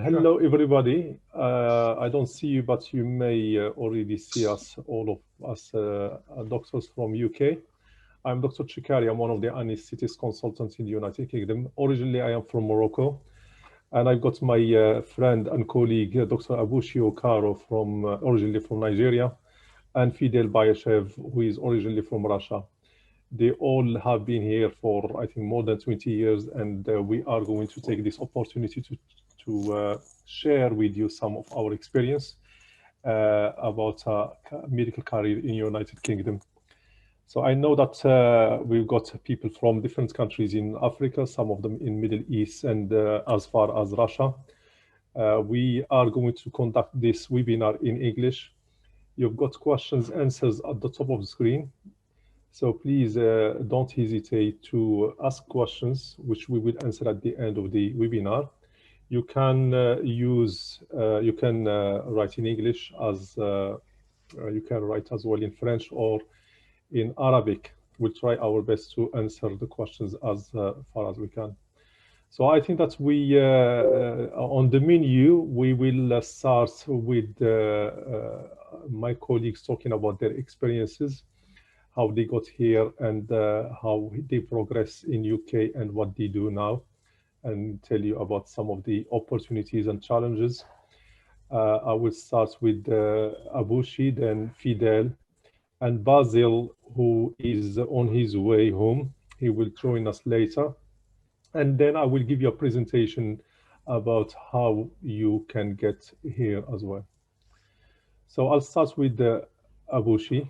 Hello, everybody. I don't see you, but you may already see us, all of us doctors from UK. I'm Dr. CHEKAIRI. I'm one of the anesthetics consultants in the United Kingdom. Originally, I am from Morocco. And I've got my friend and colleague, Dr. Abushi OKARO, originally from Nigeria, and Fidel BAYSHEV, who is originally from Russia. They all have been here for, I think, more than 20 years, and we are going to take this opportunity to share with you some of our experience about medical career in United Kingdom. So I know that we've got people from different countries in Africa, some of them in Middle East, and as far as Russia. We are going to conduct this webinar in English. You've got questions, answers at the top of the screen. So please don't hesitate to ask questions, which we will answer at the end of the webinar. You can write in English, as you can write as well in French or in Arabic. We'll try our best to answer the questions as far as we can. So I think that we, on the menu, we will start with my colleagues talking about their experiences, how they got here, and how they progress in UK and what they do now, and tell you about some of the opportunities and challenges. I will start with Abushi, then Fidel, and Basil, who is on his way home. He will join us later. And then I will give you a presentation about how you can get here as well. So I'll start with Abushi.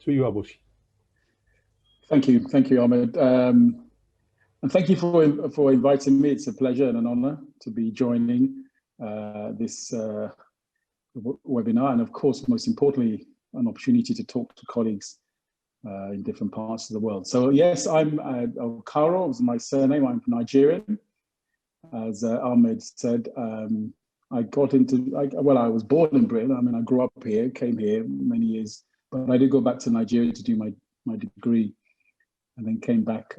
To you, Abushi. Thank you, Ahmed. And thank you for inviting me. It's a pleasure and an honor to be joining this webinar. And of course, most importantly, an opportunity to talk to colleagues in different parts of the world. So yes, I'm OKARO is my surname. I'm Nigerian. As Ahmed said, I was born in Britain. I mean, I grew up here, came here many years, but I did go back to Nigeria to do my degree, and then came back.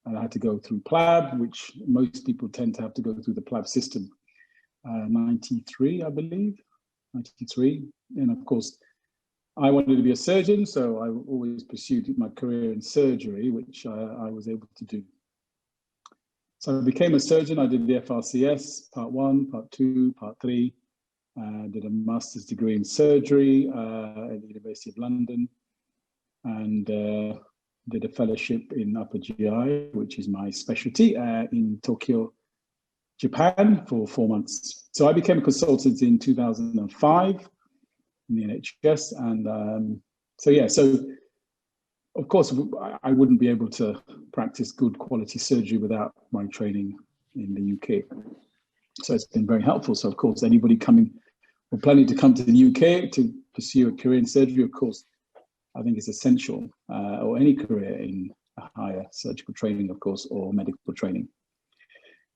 And I had to go through PLAB, which most people tend to have to go through the PLAB system. 93, I believe, 93. And of course, I wanted to be a surgeon, so I always pursued my career in surgery, which I was able to do. So I became a surgeon. I did the FRCS, part 1, part 2, part 3. Did a master's degree in surgery at the University of London, and did a fellowship in upper GI, which is my specialty, in Tokyo, Japan, for 4 months. So I became a consultant in 2005 in the NHS, and so of course I wouldn't be able to practice good quality surgery without my training in the UK. So it's been very helpful. So of course, anybody coming or planning to come to the UK to pursue a career in surgery, of course, I think it's essential, or any career in a higher surgical training, of course, or medical training.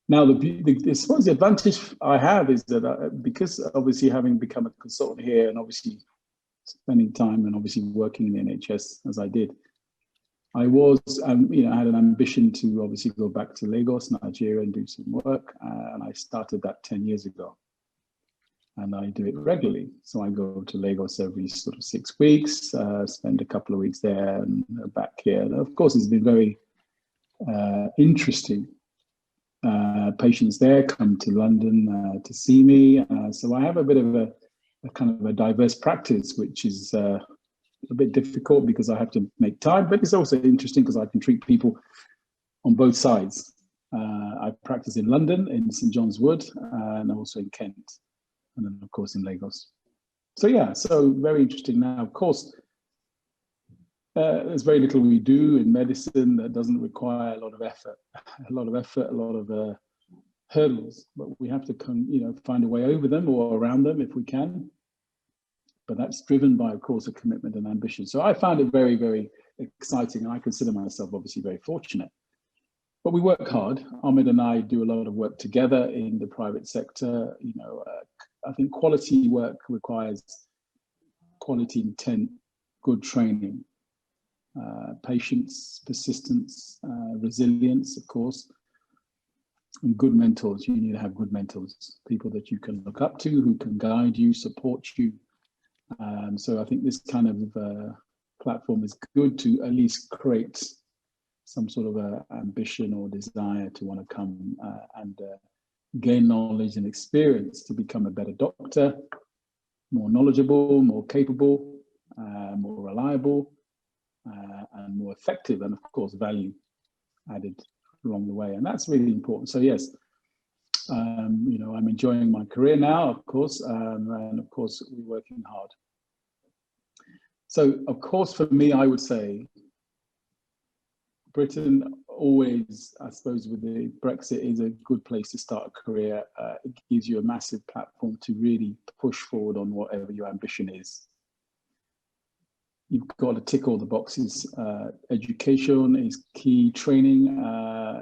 Now, I suppose the advantage I have is that because obviously having become a consultant here and obviously spending time and obviously working in the NHS as I did, I was, I had an ambition to obviously go back to Lagos, Nigeria, and do some work. And I started that 10 years ago. And I do it regularly. So I go to Lagos every sort of 6 weeks, spend a couple of weeks there and back here. And of course, it's been very interesting. Patients there come to London to see me. So I have a bit of a kind of a diverse practice, which is a bit difficult because I have to make time, but it's also interesting because I can treat people on both sides. I practice in London, in St. John's Wood, and also in Kent, and then of course in Lagos. So yeah, so very interesting. Now, of course, there's very little we do in medicine that doesn't require a lot of effort, a lot of hurdles, but we have to find a way over them or around them if we can. But that's driven by, of course, a commitment and ambition. So I found it very, very exciting, and I consider myself obviously very fortunate. But we work hard. Ahmed and I do a lot of work together in the private sector. I think quality work requires quality intent, good training, patience, persistence, resilience, of course. And good mentors, you need to have good mentors, people that you can look up to, who can guide you, support you. So I think this kind of platform is good to at least create some sort of ambition or desire to want to come and gain knowledge and experience to become a better doctor, more knowledgeable, more capable, more reliable, and more effective, and of course value added along the way. And that's really important. So yes, you know, I'm enjoying my career now, of course, and of course we're working hard. So of course for me, I would say Britain always, I suppose, with the Brexit, is a good place to start a career. It gives you a massive platform to really push forward on whatever your ambition is. You've got to tick all the boxes. Education is key. Training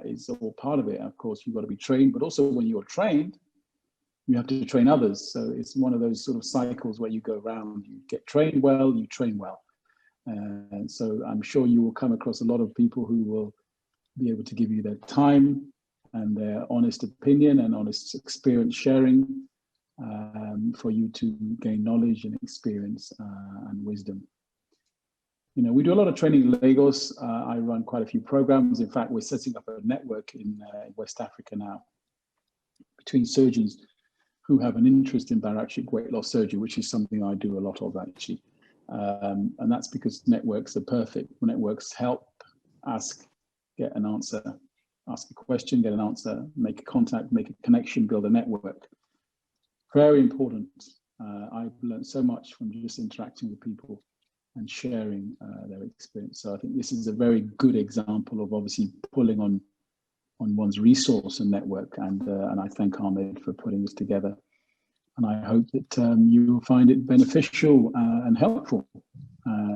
is all part of it. Of course, you've got to be trained, but also when you're trained, you have to train others. So it's one of those sort of cycles where you go around, you get trained well, you train well. And so I'm sure you will come across a lot of people who will be able to give you their time and their honest opinion and honest experience sharing for you to gain knowledge and experience and wisdom. You know, we do a lot of training in Lagos. I run quite a few programs. In fact, we're setting up a network in West Africa now between surgeons who have an interest in bariatric weight loss surgery, which is something I do a lot of actually. And that's because networks are perfect. Networks help ask, get an answer, ask a question, get an answer, make a contact, make a connection, build a network. Very important. I've learned so much from just interacting with people and sharing their experience. So I think this is a very good example of obviously pulling on one's resource and network. And I thank Ahmed for putting this together. And I hope that you will find it beneficial and helpful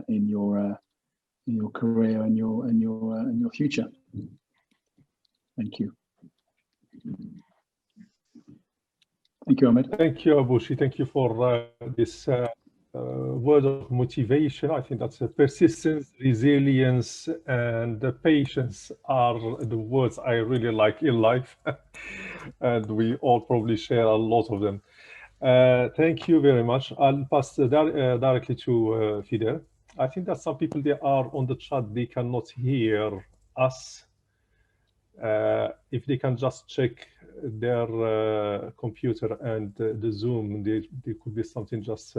in your career and your future. Thank you. Thank you, Ahmed. Thank you, Abushi. Thank you for this word of motivation. I think that's persistence, resilience, and patience are the words I really like in life. And we all probably share a lot of them. Thank you very much. I'll pass directly to Fidel. I think that some people, they are on the chat, they cannot hear us. If they can just check their computer and the Zoom, there could be something just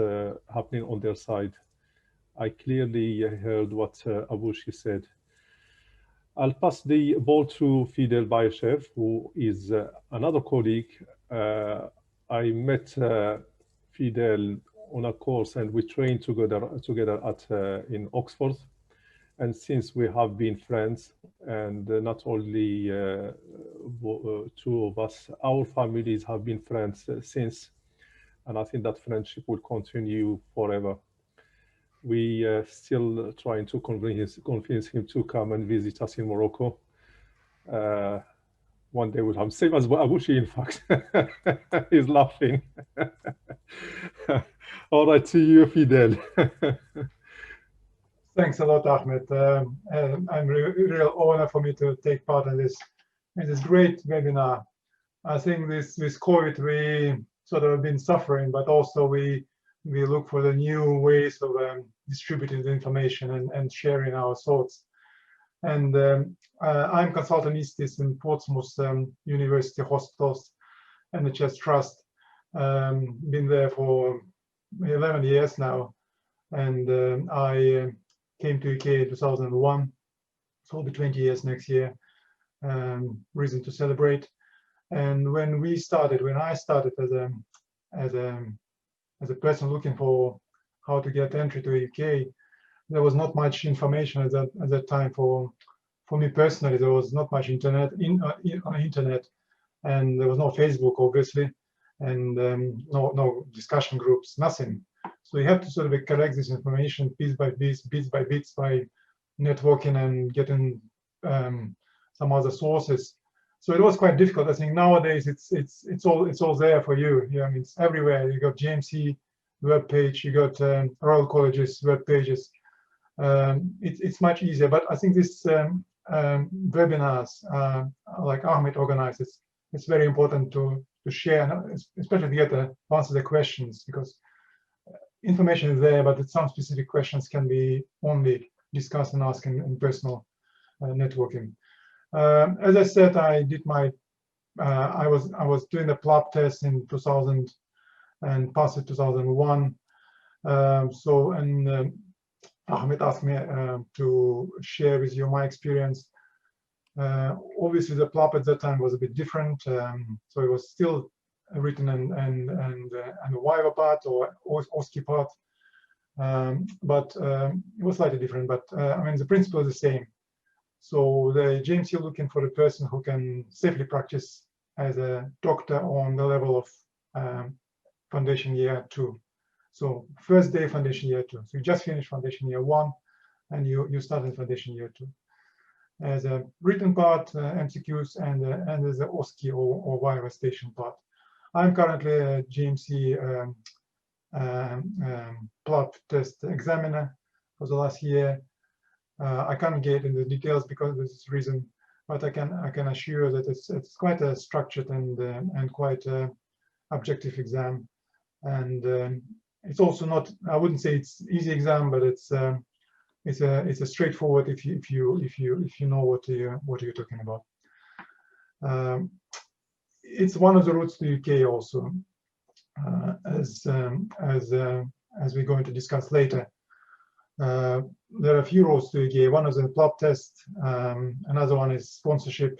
happening on their side. I clearly heard what Abushi said. I'll pass the ball to Fidel BAYSHEV, who is another colleague. I met Fidel on a course and we trained together at in Oxford. And since we have been friends, and not only two of us, our families have been friends since. And I think that friendship will continue forever. We still trying to convince him to come and visit us in Morocco. One day we'll have, same as Abushi, in fact. He's laughing. All right, to you, Fidel. Thanks a lot, Ahmed. I'm real honor for me to take part in this great webinar. I think with COVID, we sort of been suffering, but also we look for the new ways of distributing the information and sharing our thoughts. And I'm consultant anesthetist in Portsmouth University Hospitals, NHS Trust. Been there for 11 years now, and I came to UK in 2001, so it'll be 20 years next year. Reason to celebrate. And when I started as a person looking for how to get entry to UK, there was not much information at that time for me personally. There was not much internet on internet, and there was no Facebook, obviously, and no discussion groups, nothing. So you have to sort of collect this information piece by piece, bits by bits, by networking and getting some other sources. So it was quite difficult. I think nowadays it's all there for you. Yeah, I mean, it's everywhere. You got GMC web page, you got Royal College's web pages. It's much easier. But I think this webinars like Ahmed organizes it's very important to share, especially to get to answer the questions, because information is there, but some specific questions can be only discussed and asked in personal networking. As I said, I did my I was doing the PLAB test in 2000 and passed it 2001. Ahmed asked me to share with you my experience. Obviously, the PLAB at that time was a bit different, so it was still written and a Viva part or OSCE part, but it was slightly different. But I mean, the principle is the same. So the JMC looking for a person who can safely practice as a doctor on the level of foundation year 2. So first day foundation year 2. So you just finished foundation year 1, and you start in foundation year 2. As a written part, MCQs, and as a OSCE or Viva station part. I'm currently a GMC PLAB test examiner for the last year. I can't get into the details because of this reason, but I can assure that it's quite a structured and quite objective exam, and it's also not, I wouldn't say it's easy exam, but it's a straightforward if you know what you're talking about. It's one of the routes to UK also, as we're going to discuss later. There are a few routes to UK. One is a PLAB test, another one is sponsorship,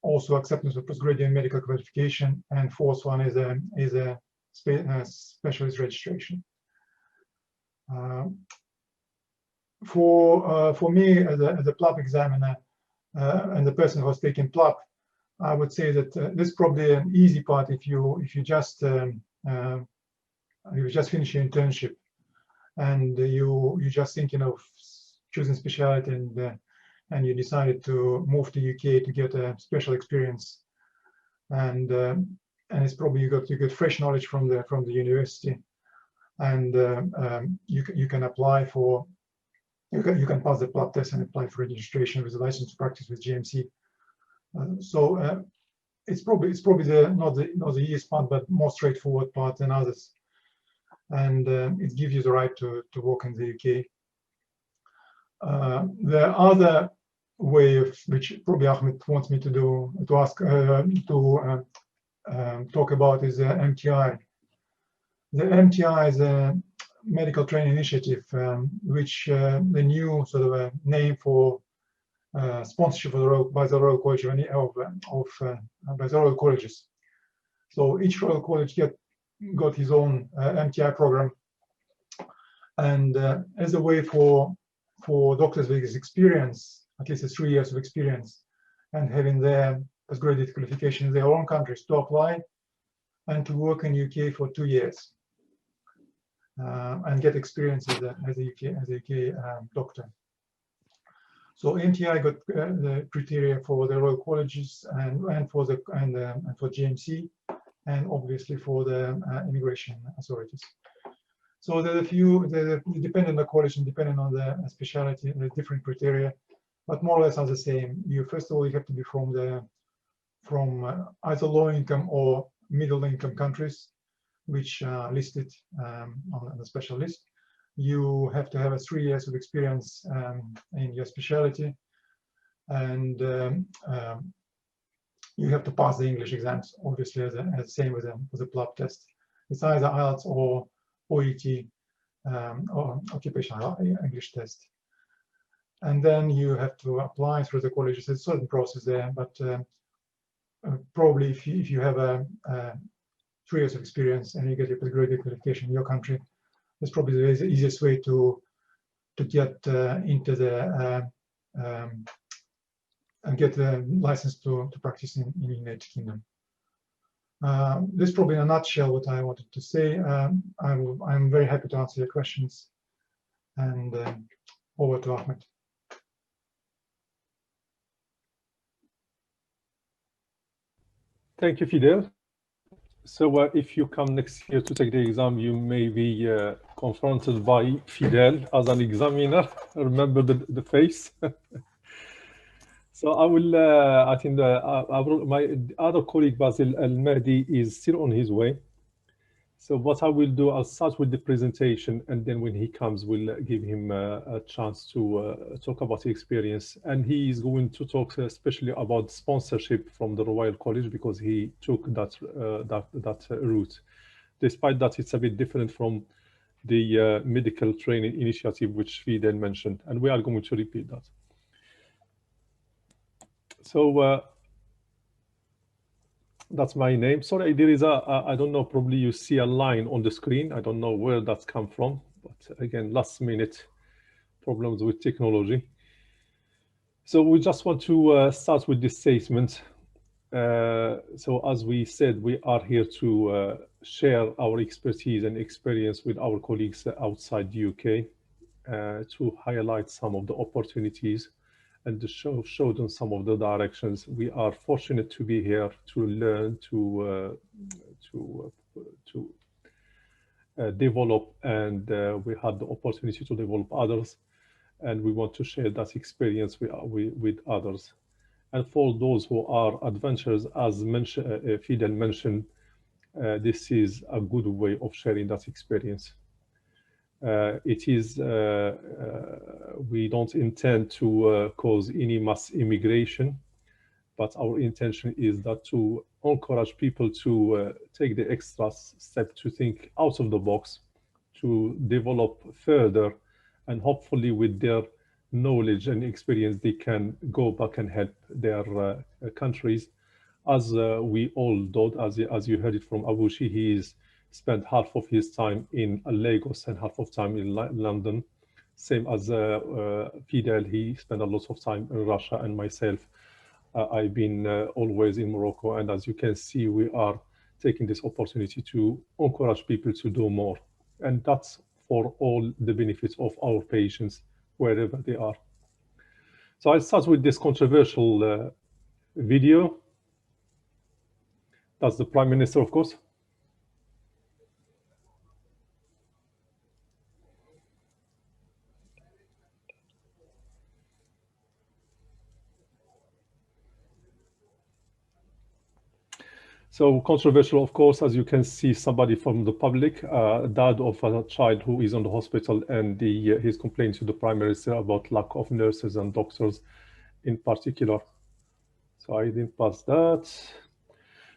also acceptance of postgraduate medical qualification, and fourth one is a specialist registration. For me as a PLAB examiner and the person who's taking PLAB, I would say that this is probably an easy part if you just finish your internship and you're just thinking of choosing specialty and you decided to move to UK to get a special experience, and it's probably you get fresh knowledge from the university, and you can apply for you can pass the PLAB test and apply for registration with a license to practice with GMC. So it's probably not the easiest part, but more straightforward part than others, and it gives you the right to work in the UK. The other way of which probably Ahmed wants me to talk about is MTI. The MTI is a medical training initiative, which the new sort of a name for sponsorship by the Royal College by the Royal Colleges. So each Royal College got his own MTI program, and as a way for doctors with experience, at least 3 years of experience, and having their postgraduate qualification in their own countries to apply and to work in UK for 2 years and get experience as a UK doctor. So MTI got the criteria for the Royal Colleges and for GMC, and obviously for the immigration authorities. So there are a few, depending on the college and depending on the specialty, the different criteria, but more or less are the same. First of all, you have to be from either low income or middle income countries, which are listed on the special list. You have to have 3 years of experience in your specialty, and you have to pass the English exams, obviously, as the same with the PLAB test. It's either IELTS or OET, or occupational English test. And then you have to apply through the colleges. There's a certain process there, but probably if you have 3 years of experience and you get your postgraduate qualification in your country, that's probably the easiest way to get into the and get the license to practice in the United Kingdom. This is probably in a nutshell what I wanted to say. I'm very happy to answer your questions, and over to Ahmed. Thank you, Fidel. So if you come next year to take the exam, you may be confronted by Fidel as an examiner. Remember the face. So I will, I think my other colleague, Basil ALMAHDI, is still on his way. So what I will do, I'll start with the presentation, and then when he comes, we'll give him a chance to talk about the experience. And he is going to talk especially about sponsorship from the Royal College, because he took that route. Despite that, it's a bit different from the medical training initiative, which Fidel mentioned, and we are going to repeat that. So that's my name. Sorry, there is I don't know, probably you see a line on the screen. I don't know where that's come from, but again, last minute problems with technology. So we just want to start with this statement. So as we said, we are here to share our expertise and experience with our colleagues outside the UK to highlight some of the opportunities and to show them some of the directions. We are fortunate to be here to learn, to develop, and we had the opportunity to develop others, and we want to share that experience with others. And for those who are adventurers, as Fidel mentioned, this is a good way of sharing that experience. It is, we don't intend to cause any mass immigration, but our intention is that to encourage people to take the extra step to think out of the box, to develop further, and hopefully with their knowledge and experience, they can go back and help their countries. As we all do, as you heard it from Abushi, he spent half of his time in Lagos and half of time in London. Same as Fidel, he spent a lot of time in Russia, and myself, I've been always in Morocco. And as you can see, we are taking this opportunity to encourage people to do more. And that's for all the benefits of our patients, wherever they are. So I'll start with this controversial video. That's the Prime Minister, of course. So controversial, of course, as you can see, somebody from the public, dad of a child who is in the hospital, and he's complaining to the Prime Minister about lack of nurses and doctors in particular. So I didn't pass that.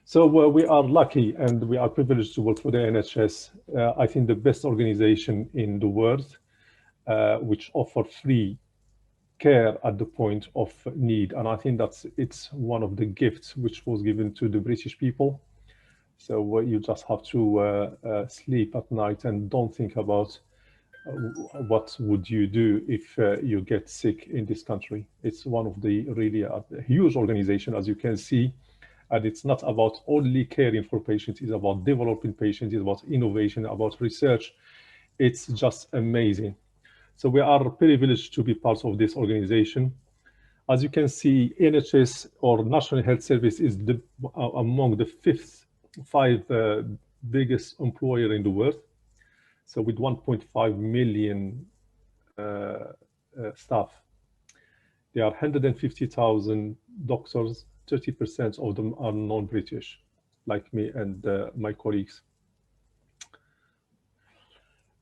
So we are lucky and we are privileged to work for the NHS. I think the best organization in the world, which offer free care at the point of need. And I think it's one of the gifts which was given to the British people. So you just have to sleep at night and don't think about what would you do if you get sick in this country. It's one of the really huge organization, as you can see. And it's not about only caring for patients, it's about developing patients, it's about innovation, about research. It's just amazing. So we are privileged to be part of this organization. As you can see, NHS, or National Health Service, is among the five biggest employer in the world. So with 1.5 million staff, there are 150,000 doctors. 30% of them are non-British, like me and my colleagues.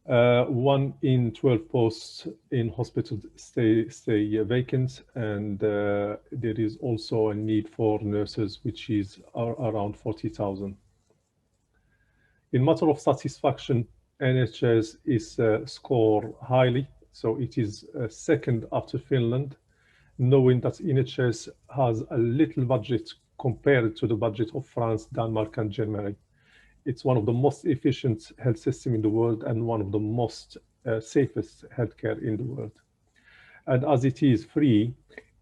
1 in 12 posts in hospitals stay vacant, and there is also a need for nurses, which is around 40,000. In matter of satisfaction, NHS is scored highly, so it is second after Finland, knowing that NHS has a little budget compared to the budget of France, Denmark, and Germany. It's one of the most efficient health systems in the world and one of the most safest healthcare in the world. And as it is free,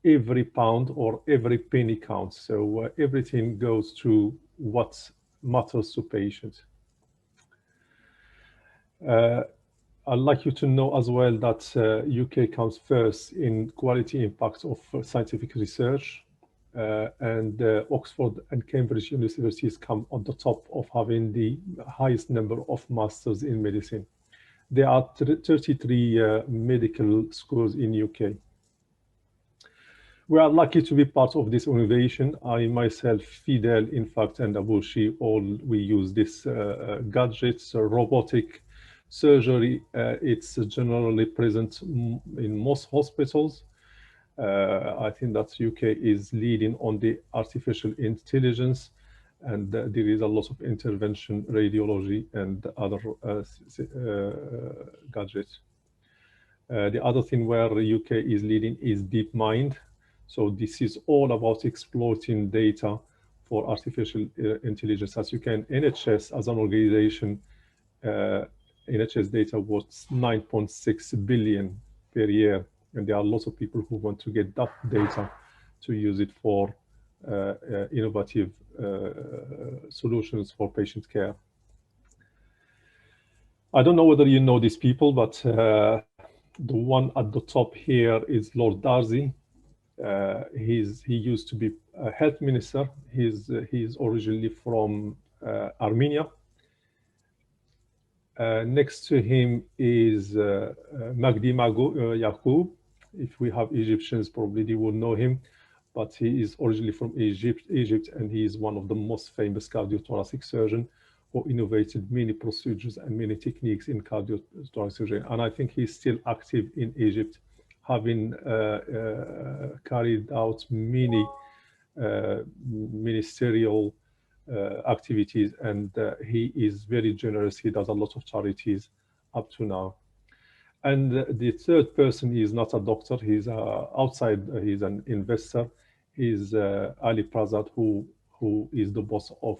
every pound or every penny counts. So everything goes to what matters to patients. I'd like you to know as well that UK comes first in quality impact of scientific research, and Oxford and Cambridge universities come on the top of having the highest number of masters in medicine. There are 33 medical schools in UK. We are lucky to be part of this innovation. I myself, Fidel, in fact, and Abushi, all we use this gadgets, robotic surgery. It's generally present in most hospitals. I think that UK is leading on the artificial intelligence, and there is a lot of intervention, radiology, and other gadgets. The other thing where the UK is leading is DeepMind. So this is all about exploiting data for artificial intelligence. As you can, NHS as an organization, NHS data was 9.6 billion per year. And there are lots of people who want to get that data to use it for innovative solutions for patient care. I don't know whether you know these people, but the one at the top here is Lord Darcy. He used to be a health minister. He's originally from Armenia. Next to him is Magdi Yaqub. If we have Egyptians, probably they will know him, but he is originally from Egypt, and he is one of the most famous cardiothoracic surgeons who innovated many procedures and many techniques in cardiothoracic surgery. And I think he's still active in Egypt, having carried out many ministerial activities, and he is very generous. He does a lot of charities up to now. And the third person is not a doctor. He's outside. He's an investor. He's Ali Prasad, who is the boss of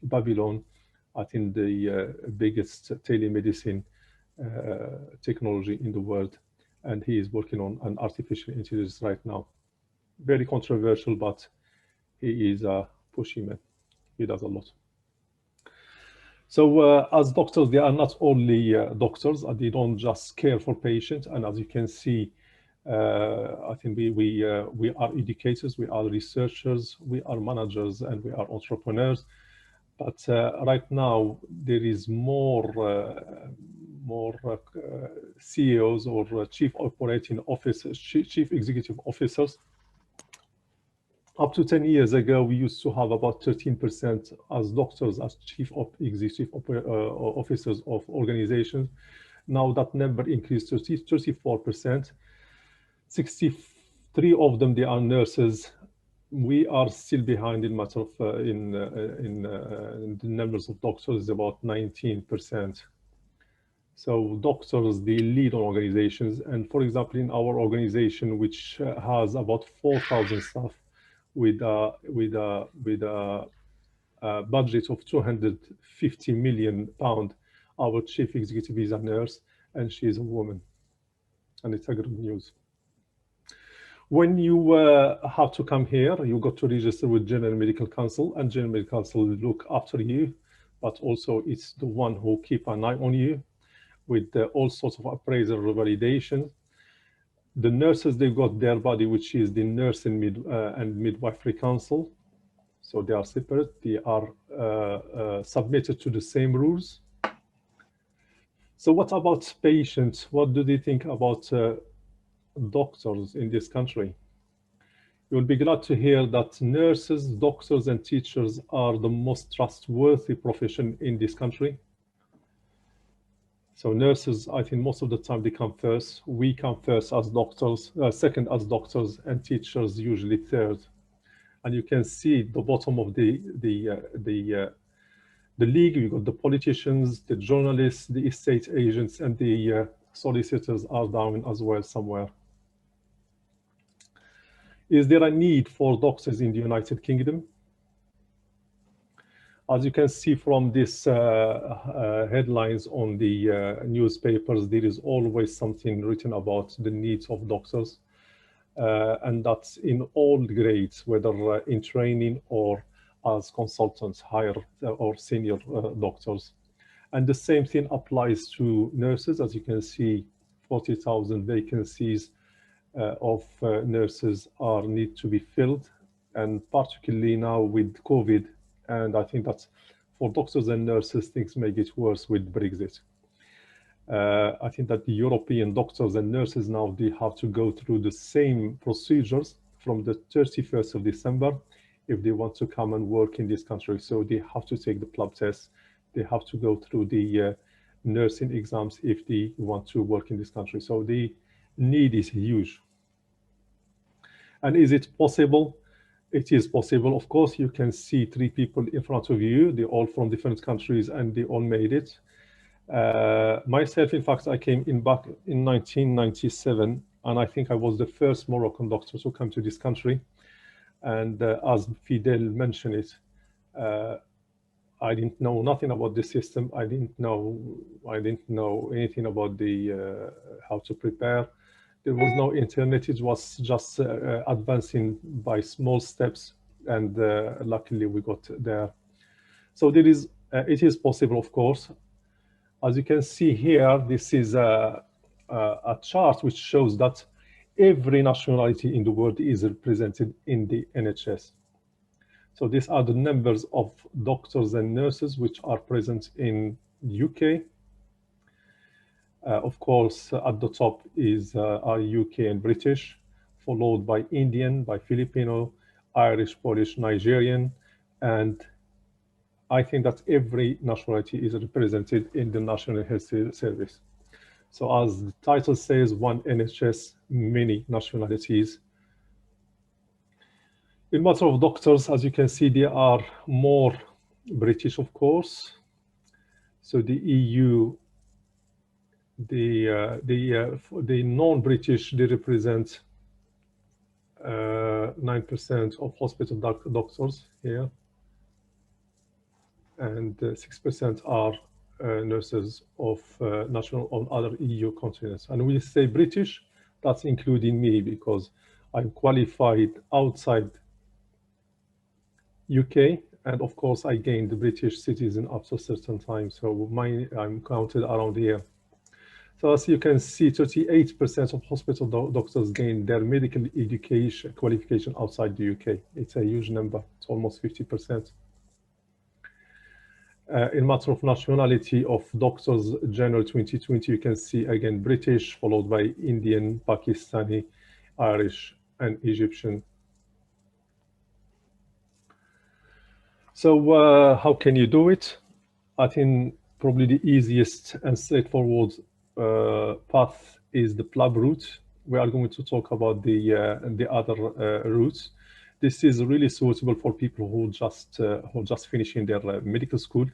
Babylon, I think the biggest telemedicine technology in the world. And he is working on an artificial intelligence right now. Very controversial, but he is a pushy man. He does a lot. So as doctors, they are not only doctors, they don't just care for patients. And as you can see, I think we are educators, we are researchers, we are managers, and we are entrepreneurs. But right now, there is more CEOs or chief operating officers, chief executive officers. Up to 10 years ago, we used to have about 13% as doctors, as chief executive officers of organizations. Now that number increased to 34%. 63 of them, they are nurses. We are still behind in matter of in the numbers of doctors is about 19%. So doctors, they lead on organizations. And for example, in our organization, which has about 4,000 staff, with a budget of £250 million, our chief executive is a nurse, and she is a woman, and it's a good news. When you have to come here, you got to register with General Medical Council, and General Medical Council look after you, but also it's the one who keep an eye on you with all sorts of appraisal validation. The nurses, they've got their body, which is the Nurse and Midwifery Council. So they are separate. They are submitted to the same rules. So what about patients? What do they think about doctors in this country? You'll be glad to hear that nurses, doctors, and teachers are the most trustworthy profession in this country. So nurses, I think most of the time they come first. We come first as doctors, second as doctors, and teachers usually third. And you can see the bottom of the league. You got the politicians, the journalists, the estate agents, and the solicitors are down as well somewhere. Is there a need for doctors in the United Kingdom? As you can see from these headlines on the newspapers, there is always something written about the needs of doctors. And that's in all grades, whether in training or as consultants, higher or senior doctors. And the same thing applies to nurses. As you can see, 40,000 vacancies of nurses need to be filled. And particularly now with COVID, and I think that for doctors and nurses, things may get worse with Brexit. I think that the European doctors and nurses now, they have to go through the same procedures from the 31st of December if they want to come and work in this country. So they have to take the PLAB test. They have to go through the nursing exams if they want to work in this country. So the need is huge. And is it possible? It is possible. Of course, you can see 3 people in front of you. They're all from different countries and they all made it. Myself, in fact, I came in back in 1997, and I think I was the first Moroccan doctor to come to this country. And as Fidel mentioned it, I didn't know nothing about the system. I didn't know anything about the how to prepare. There was no internet. It was just advancing by small steps, and luckily we got there. So there is, it is possible, of course. As you can see here, this is a chart which shows that every nationality in the world is represented in the NHS. So these are the numbers of doctors and nurses which are present in the UK. Of course, at the top is our UK and British, followed by Indian, by Filipino, Irish, Polish, Nigerian, and I think that every nationality is represented in the National Health Service. So as the title says, one NHS, many nationalities. In matter of doctors, as you can see, there are more British, of course. So the EU, the non-British, they represent 9% of hospital doctors here, and 6% are nurses of national on other EU continents. And we say British, that's including me because I'm qualified outside UK, and of course I gained the British citizen after a certain time, so I'm counted around here. So as you can see, 38% of hospital doctors gain their medical education qualification outside the UK. It's a huge number. It's almost 50%. In matter of nationality of doctors, January 2020, you can see again British, followed by Indian, Pakistani, Irish, and Egyptian. So how can you do it? I think probably the easiest and straightforward path is the PLAB route. We are going to talk about the other routes. This is really suitable for people who just finishing their medical school.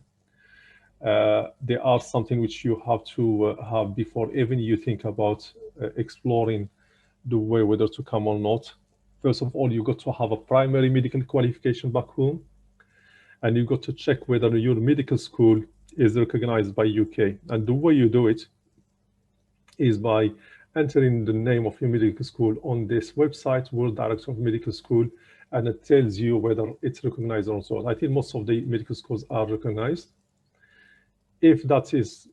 There are something which you have to have before even you think about exploring the way whether to come or not. First of all, you got to have a primary medical qualification back home, and you got to check whether your medical school is recognized by UK. And the way you do it is by entering the name of your medical school on this website, World Director of Medical School, and it tells you whether it's recognized or not. I think most of the medical schools are recognized. If that is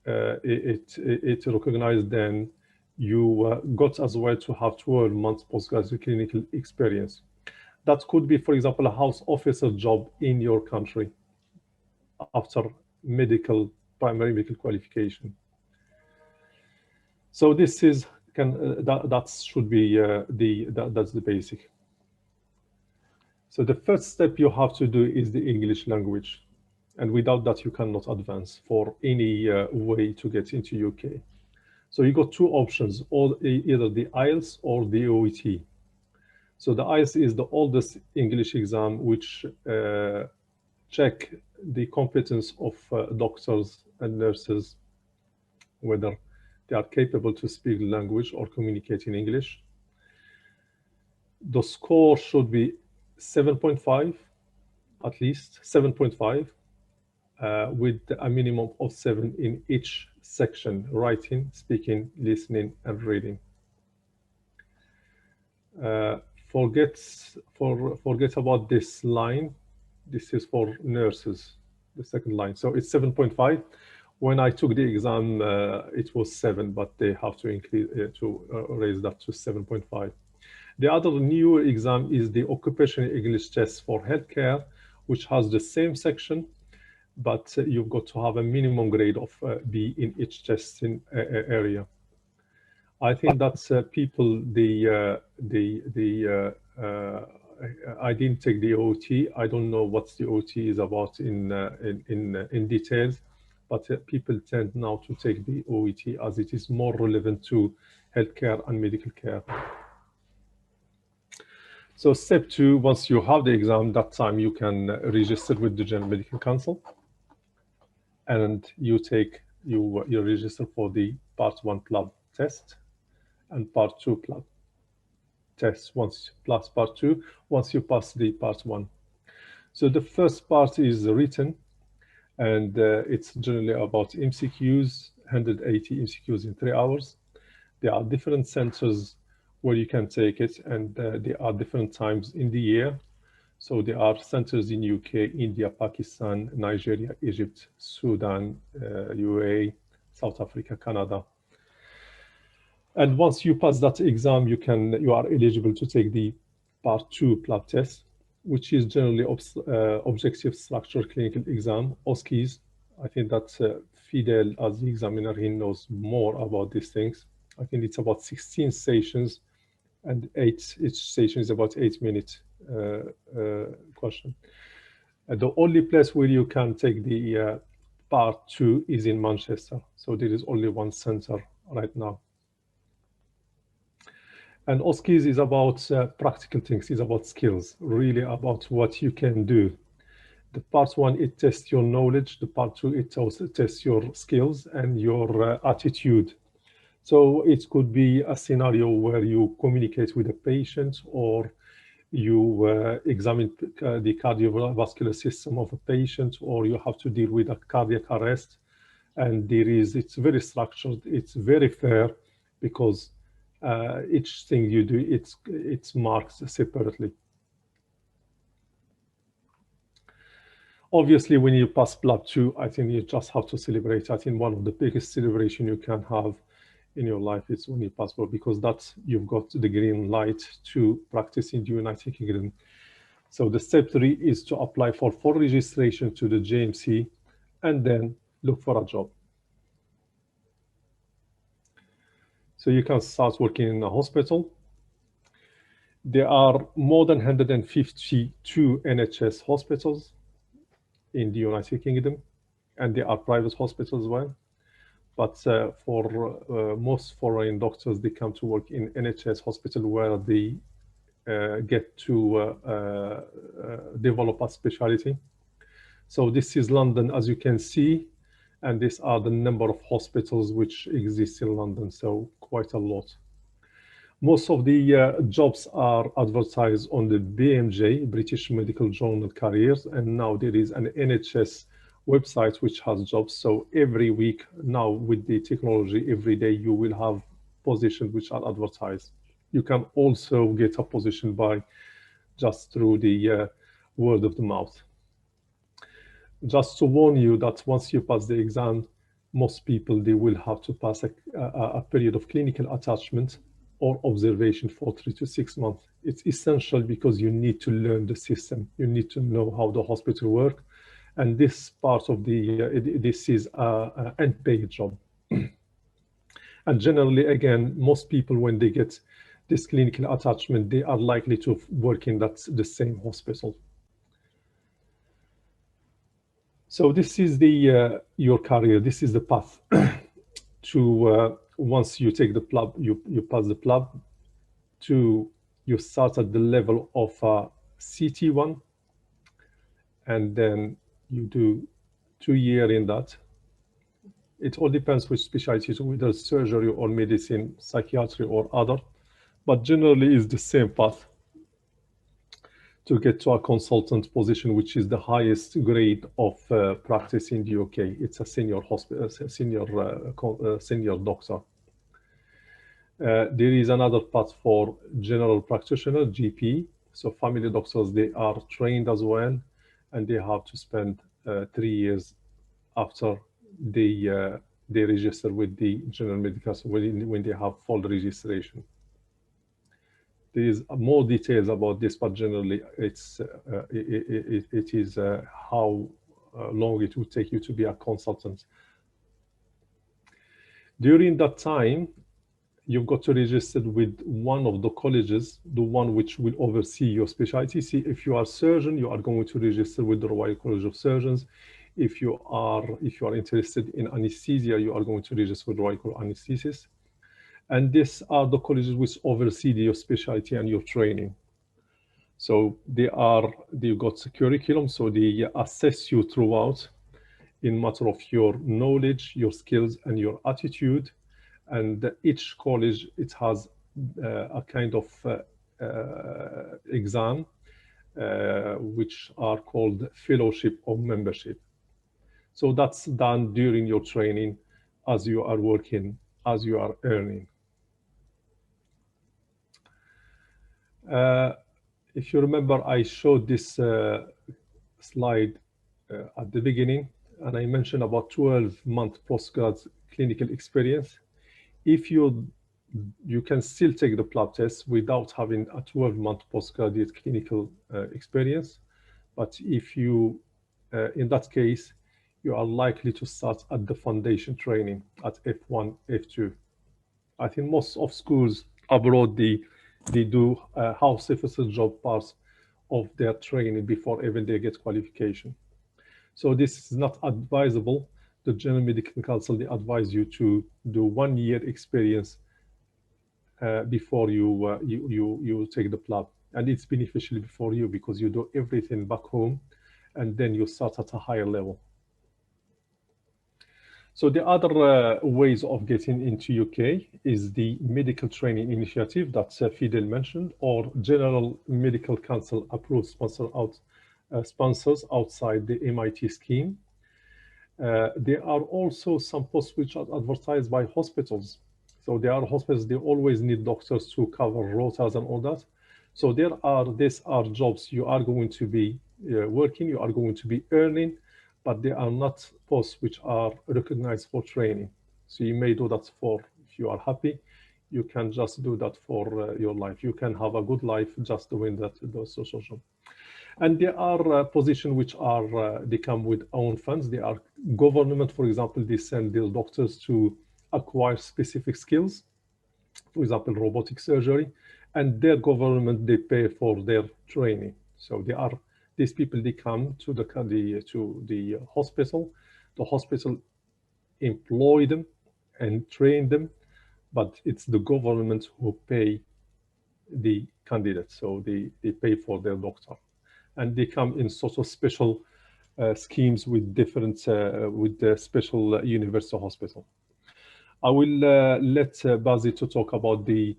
it's recognized, then you got as well to have 12 months postgraduate clinical experience. That could be, for example, a house officer job in your country after primary medical qualification. So this is that should be that's the basic. So the first step you have to do is the English language. And without that, you cannot advance for any way to get into UK. So you got 2 options, either the IELTS or the OET. So the IELTS is the oldest English exam which check the competence of doctors and nurses, whether they are capable to speak the language or communicate in English. The score should be 7.5, at least 7.5. With a minimum of 7 in each section: writing, speaking, listening, and reading. Forget about this line. This is for nurses, the second line. So it's 7.5. When I took the exam, it was 7, but they have to increase raise that to 7.5. The other new exam is the Occupational English Test for Healthcare, which has the same section, but you've got to have a minimum grade of B in each testing area. I think that's people, I didn't take the OT. I don't know what the OT is about in details, but people tend now to take the OET as it is more relevant to healthcare and medical care. So step 2, once you have the exam, that time you can register with the General Medical Council, and you register for the part 1 PLAB test and part 2 PLAB test plus part 2 once you pass the part 1. So the first part is written, and it's generally about MCQs, 180 MCQs in 3 hours. There are different centers where you can take it, and there are different times in the year. So there are centers in UK, India, Pakistan, Nigeria, Egypt, Sudan, UAE, South Africa, Canada. And once you pass that exam, you are eligible to take the part 2 PLAB test, which is generally objective structure clinical exam, OSCEs. I think that Fidel, as the examiner, he knows more about these things. I think it's about 16 stations, and each station is about 8 minutes question. The only place where you can take the part 2 is in Manchester. So there is only one center right now. And OSCEs is about practical things, it's about skills, really about what you can do. The part 1, it tests your knowledge. The part 2, it also tests your skills and your attitude. So it could be a scenario where you communicate with a patient, or you examine the cardiovascular system of a patient, or you have to deal with a cardiac arrest. And it's very structured, it's very fair, because each thing you do, it's marked separately. Obviously, when you pass PLAB 2, I think you just have to celebrate. I think one of the biggest celebration you can have in your life is when you pass PLAB, because that's, you've got the green light to practice in the United Kingdom. So the step 3 is to apply for full registration to the JMC and then look for a job. So you can start working in a hospital. There are more than 152 NHS hospitals in the United Kingdom, and there are private hospitals as well. But for most foreign doctors, they come to work in NHS hospital, where they get to develop a specialty. So this is London, as you can see, and these are the number of hospitals which exist in London, so quite a lot. Most of the jobs are advertised on the BMJ, British Medical Journal Careers, and now there is an NHS website which has jobs. So every week now, with the technology, every day you will have positions which are advertised. You can also get a position by just through the word of the mouth. Just to warn you that once you pass the exam, most people, they will have to pass a period of clinical attachment or observation for 3 to 6 months. It's essential because you need to learn the system. You need to know how the hospital works. And this part of this is an unpaid job. And generally, again, most people, when they get this clinical attachment, they are likely to work in the same hospital. So this is your career. This is the path to once you take the PLAB, you pass the PLAB, you start at the level of CT1, and then you do 2 years in that. It all depends which specialty, so whether surgery or medicine, psychiatry or other, but generally is the same path to get to a consultant position, which is the highest grade of practice in the UK. It's a senior hospital, senior doctor. There is another path for general practitioner, GP. So family doctors, they are trained as well, and they have to spend 3 years after they register with the general medical, when they have full registration. There is more details about this, but generally it is how long it would take you to be a consultant. During that time, you've got to register with one of the colleges, the one which will oversee your specialty. See, if you are a surgeon, you are going to register with the Royal College of Surgeons. If you are interested in anesthesia, you are going to register with Royal College of Anesthesists. And these are the colleges which oversee your specialty and your training. So they've got a curriculum, so they assess you throughout in matter of your knowledge, your skills, and your attitude. And each college, it has a kind of exam, which are called fellowship or membership. So that's done during your training as you are working, as you are earning. If you remember, I showed this slide at the beginning, and I mentioned about 12-month postgrad clinical experience. If you can still take the PLAB test without having a 12-month postgraduate clinical experience. But if you, in that case, you are likely to start at the foundation training at F1, F2. I think most of schools abroad, they do house officer job parts of their training before even they get qualification. So this is not advisable. The General Medical Council, they advise you to do 1 year experience before you take the PLAB. And it's beneficial for you because you do everything back home and then you start at a higher level. So the other ways of getting into UK is the medical training initiative that Fidel mentioned, or General Medical Council approved sponsors outside the MIT scheme. There are also some posts which are advertised by hospitals. So there are hospitals, they always need doctors to cover rotas and all that. So these are jobs you are going to be working, you are going to be earning, but they are not posts which are recognized for training. So you may do that for, if you are happy, you can just do that for your life. You can have a good life just doing that, those social jobs. And there are positions which are, they come with own funds. They are government, for example, they send their doctors to acquire specific skills, for example, robotic surgery, and their government, they pay for their training. So they are, these people, they come to the hospital. The hospital employ them and train them, but it's the government who pay the candidates. So they pay for their doctor. And they come in sort of special schemes with different, with the special university hospital. I will let Basil to talk about the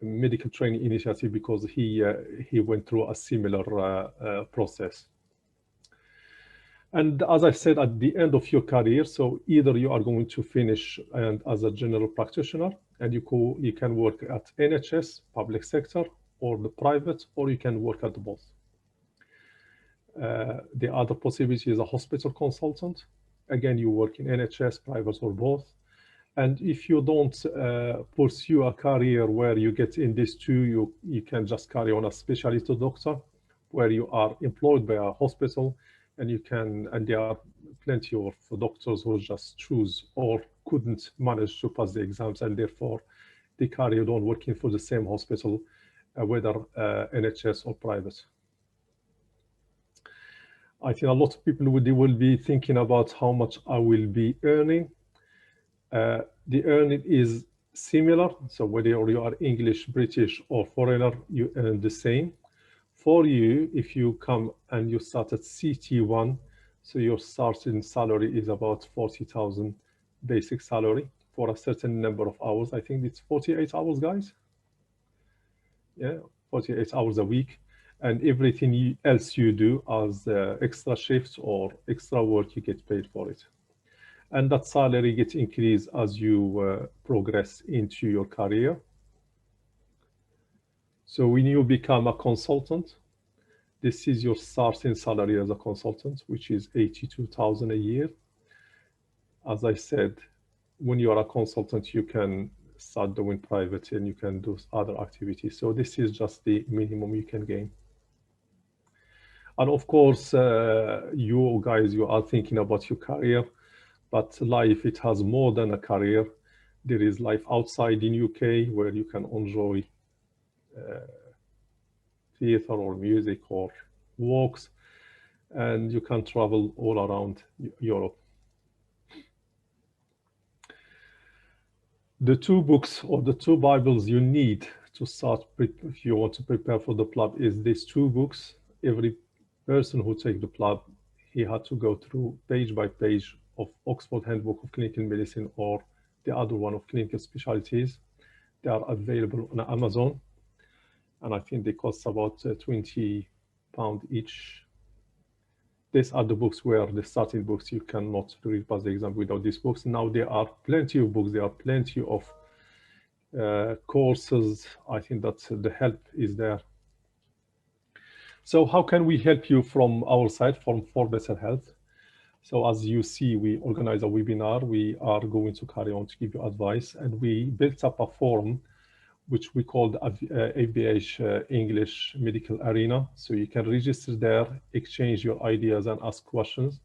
medical training initiative because he went through a similar process. And as I said, at the end of your career, so either you are going to finish and as a general practitioner, and you can work at NHS, public sector, or the private, or you can work at both. The other possibility is a hospital consultant. Again, you work in NHS, private, or both. And if you don't pursue a career where you get in these two, you can just carry on as specialist doctor, where you are employed by a hospital, and you can, and there are plenty of doctors who just choose or couldn't manage to pass the exams, and therefore they carry on working for the same hospital, whether NHS or private. I think a lot of people will be thinking about how much I will be earning. The earning is similar. So whether you are English, British, or foreigner, you earn the same. For you, if you come and you start at CT1, so your starting salary is about 40,000 basic salary for a certain number of hours. I think it's 48 hours, guys. Yeah, 48 hours a week. And everything else you do as extra shifts or extra work, you get paid for it. And that salary gets increased as you progress into your career. So when you become a consultant, this is your starting salary as a consultant, which is 82,000 a year. As I said, when you are a consultant, you can start doing private and you can do other activities. So this is just the minimum you can gain. And of course, you guys, you are thinking about your career, but life, it has more than a career. There is life outside in UK where you can enjoy theater or music or walks, and you can travel all around Europe. The two books or the two Bibles you need to start if you want to prepare for the PLAB is these two books. Every person who takes the PLAB, he had to go through page by page of Oxford Handbook of Clinical Medicine or the other one of Clinical Specialties. They are available on Amazon, and I think they cost about £20 each. These are the books where the starting books. You cannot really pass the exam without these books. Now there are plenty of books. There are plenty of courses. I think that the help is there. So how can we help you from our side, for Better Health? So as you see, we organize a webinar. We are going to carry on to give you advice, and we built up a forum which we called ABH English Medical Arena. So you can register there, exchange your ideas and ask questions.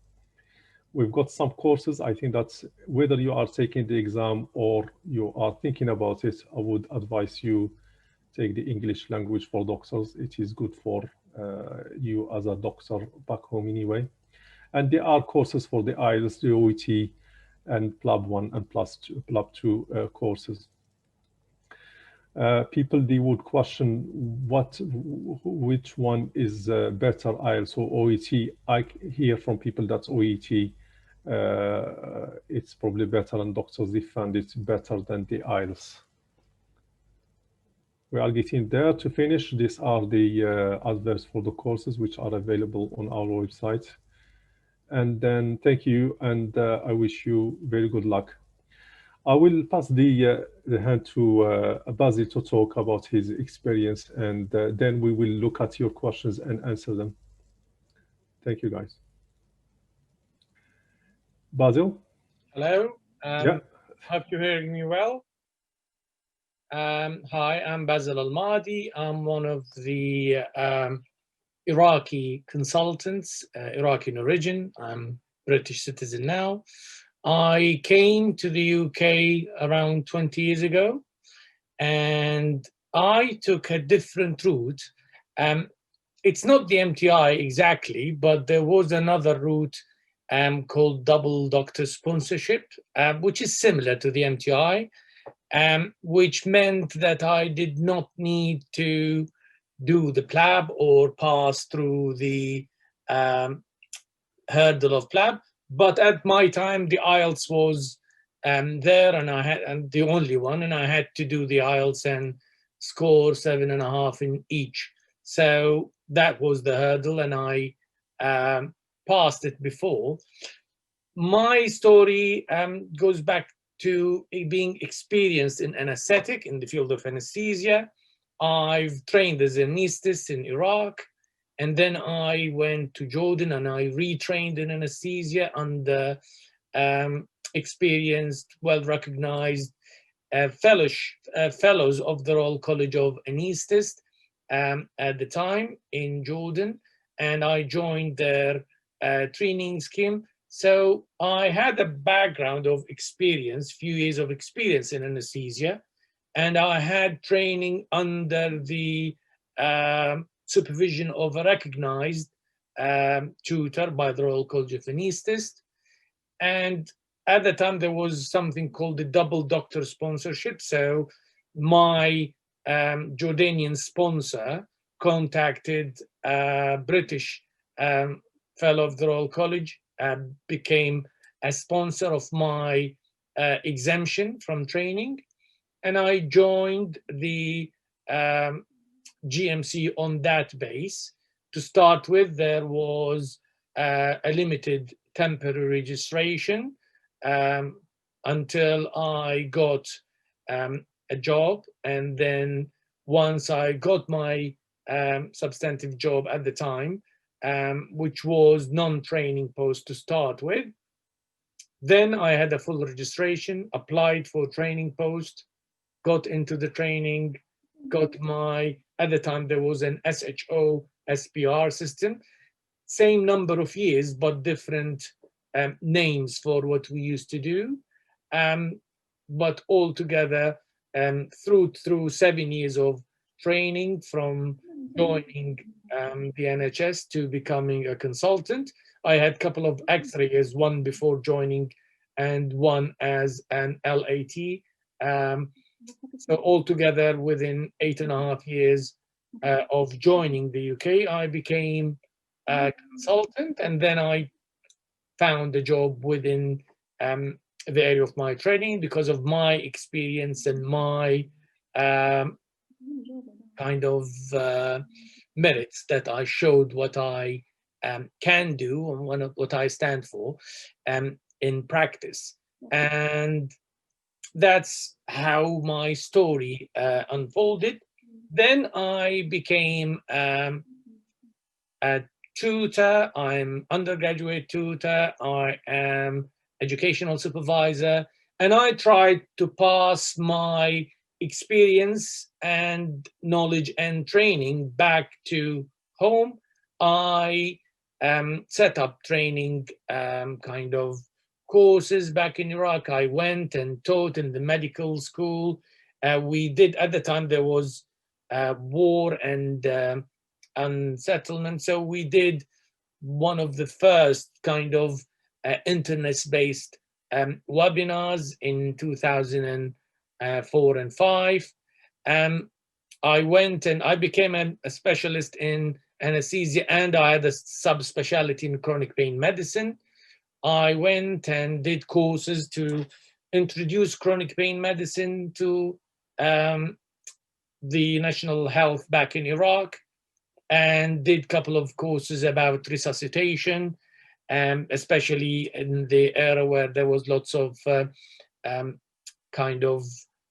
We've got some courses. I think that whether you are taking the exam or you are thinking about it, I would advise you take the English language for doctors. It is good for you as a doctor back home anyway. And there are courses for the IELTS, the OET, and PLAB 1 and PLAB 2 courses. People, they would question which one is better, IELTS or OET. I hear from people that OET, it's probably better, and doctors, they found it better than the IELTS. We are getting there to finish. These are the adverts for the courses which are available on our website. And then thank you, and I wish you very good luck. I will pass the hand to Basil to talk about his experience, and then we will look at your questions and answer them. Thank you, guys. Basil? Hello. Yeah. Hope you're hearing me well. Hi, I'm Basil ALMAHDI. I'm one of the Iraqi consultants, Iraqi in origin. I'm British citizen now. I came to the UK around 20 years ago, and I took a different route. It's not the MTI exactly, but there was another route called double doctor sponsorship, which is similar to the MTI, which meant that I did not need to do the PLAB or pass through the hurdle of PLAB. But at my time, the IELTS was there, and the only one, and I had to do the IELTS and score 7.5 in each. So that was the hurdle, and I passed it before. My story goes back to being experienced in anesthetic in the field of anesthesia. I've trained as an anesthetist in Iraq, and then I went to Jordan and I retrained in anesthesia under experienced, well-recognized fellows of the Royal College of Anesthetists at the time in Jordan, and I joined their training scheme. So I had a background of experience, few years of experience in anesthesia, and I had training under the supervision of a recognized tutor by the Royal College of Anesthetists. And at the time, there was something called the double doctor sponsorship. So my Jordanian sponsor contacted a British fellow of the Royal College, became a sponsor of my exemption from training. And I joined the GMC on that base. To start with, there was a limited temporary registration until I got a job. And then once I got my substantive job at the time, which was non-training post to start with, then I had a full registration, applied for training post, got into the training, got my, at the time there was an SHO SPR system, same number of years, but different names for what we used to do. but altogether through 7 years of training, from joining the NHS to becoming a consultant. I had a couple of extra years, one before joining and one as an LAT. So altogether, within 8.5 years of joining the UK, I became a consultant, and then I found a job within the area of my training because of my experience and my kind of merits that I showed what I can do and what I stand for in practice. And that's how my story unfolded. Then I became a tutor. I'm undergraduate tutor. I am educational supervisor, and I tried to pass my experience and knowledge and training back to home. I set up training kind of courses back in Iraq. I went and taught in the medical school. We did, at the time there was war and unsettlement, so we did one of the first kind of internet-based webinars in 2004 and 5. I went and I became a specialist in anesthesia, and I had a subspecialty in chronic pain medicine. I went and did courses to introduce chronic pain medicine to the national health back in Iraq, and did a couple of courses about resuscitation, especially in the era where there was lots of kind of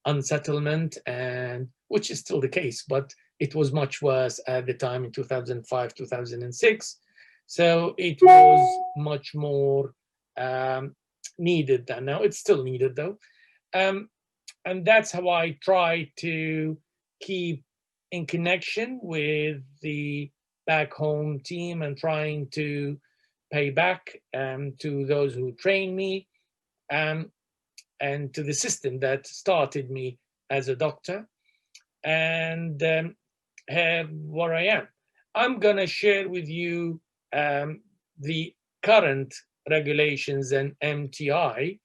unsettlement, and which is still the case, but it was much worse at the time in 2005, 2006. So it was much more needed than now. It's still needed though. And that's how I try to keep in connection with the back home team and trying to pay back to those who trained me and to the system that started me as a doctor. And where I am. I'm gonna share with you the current regulations and MTI,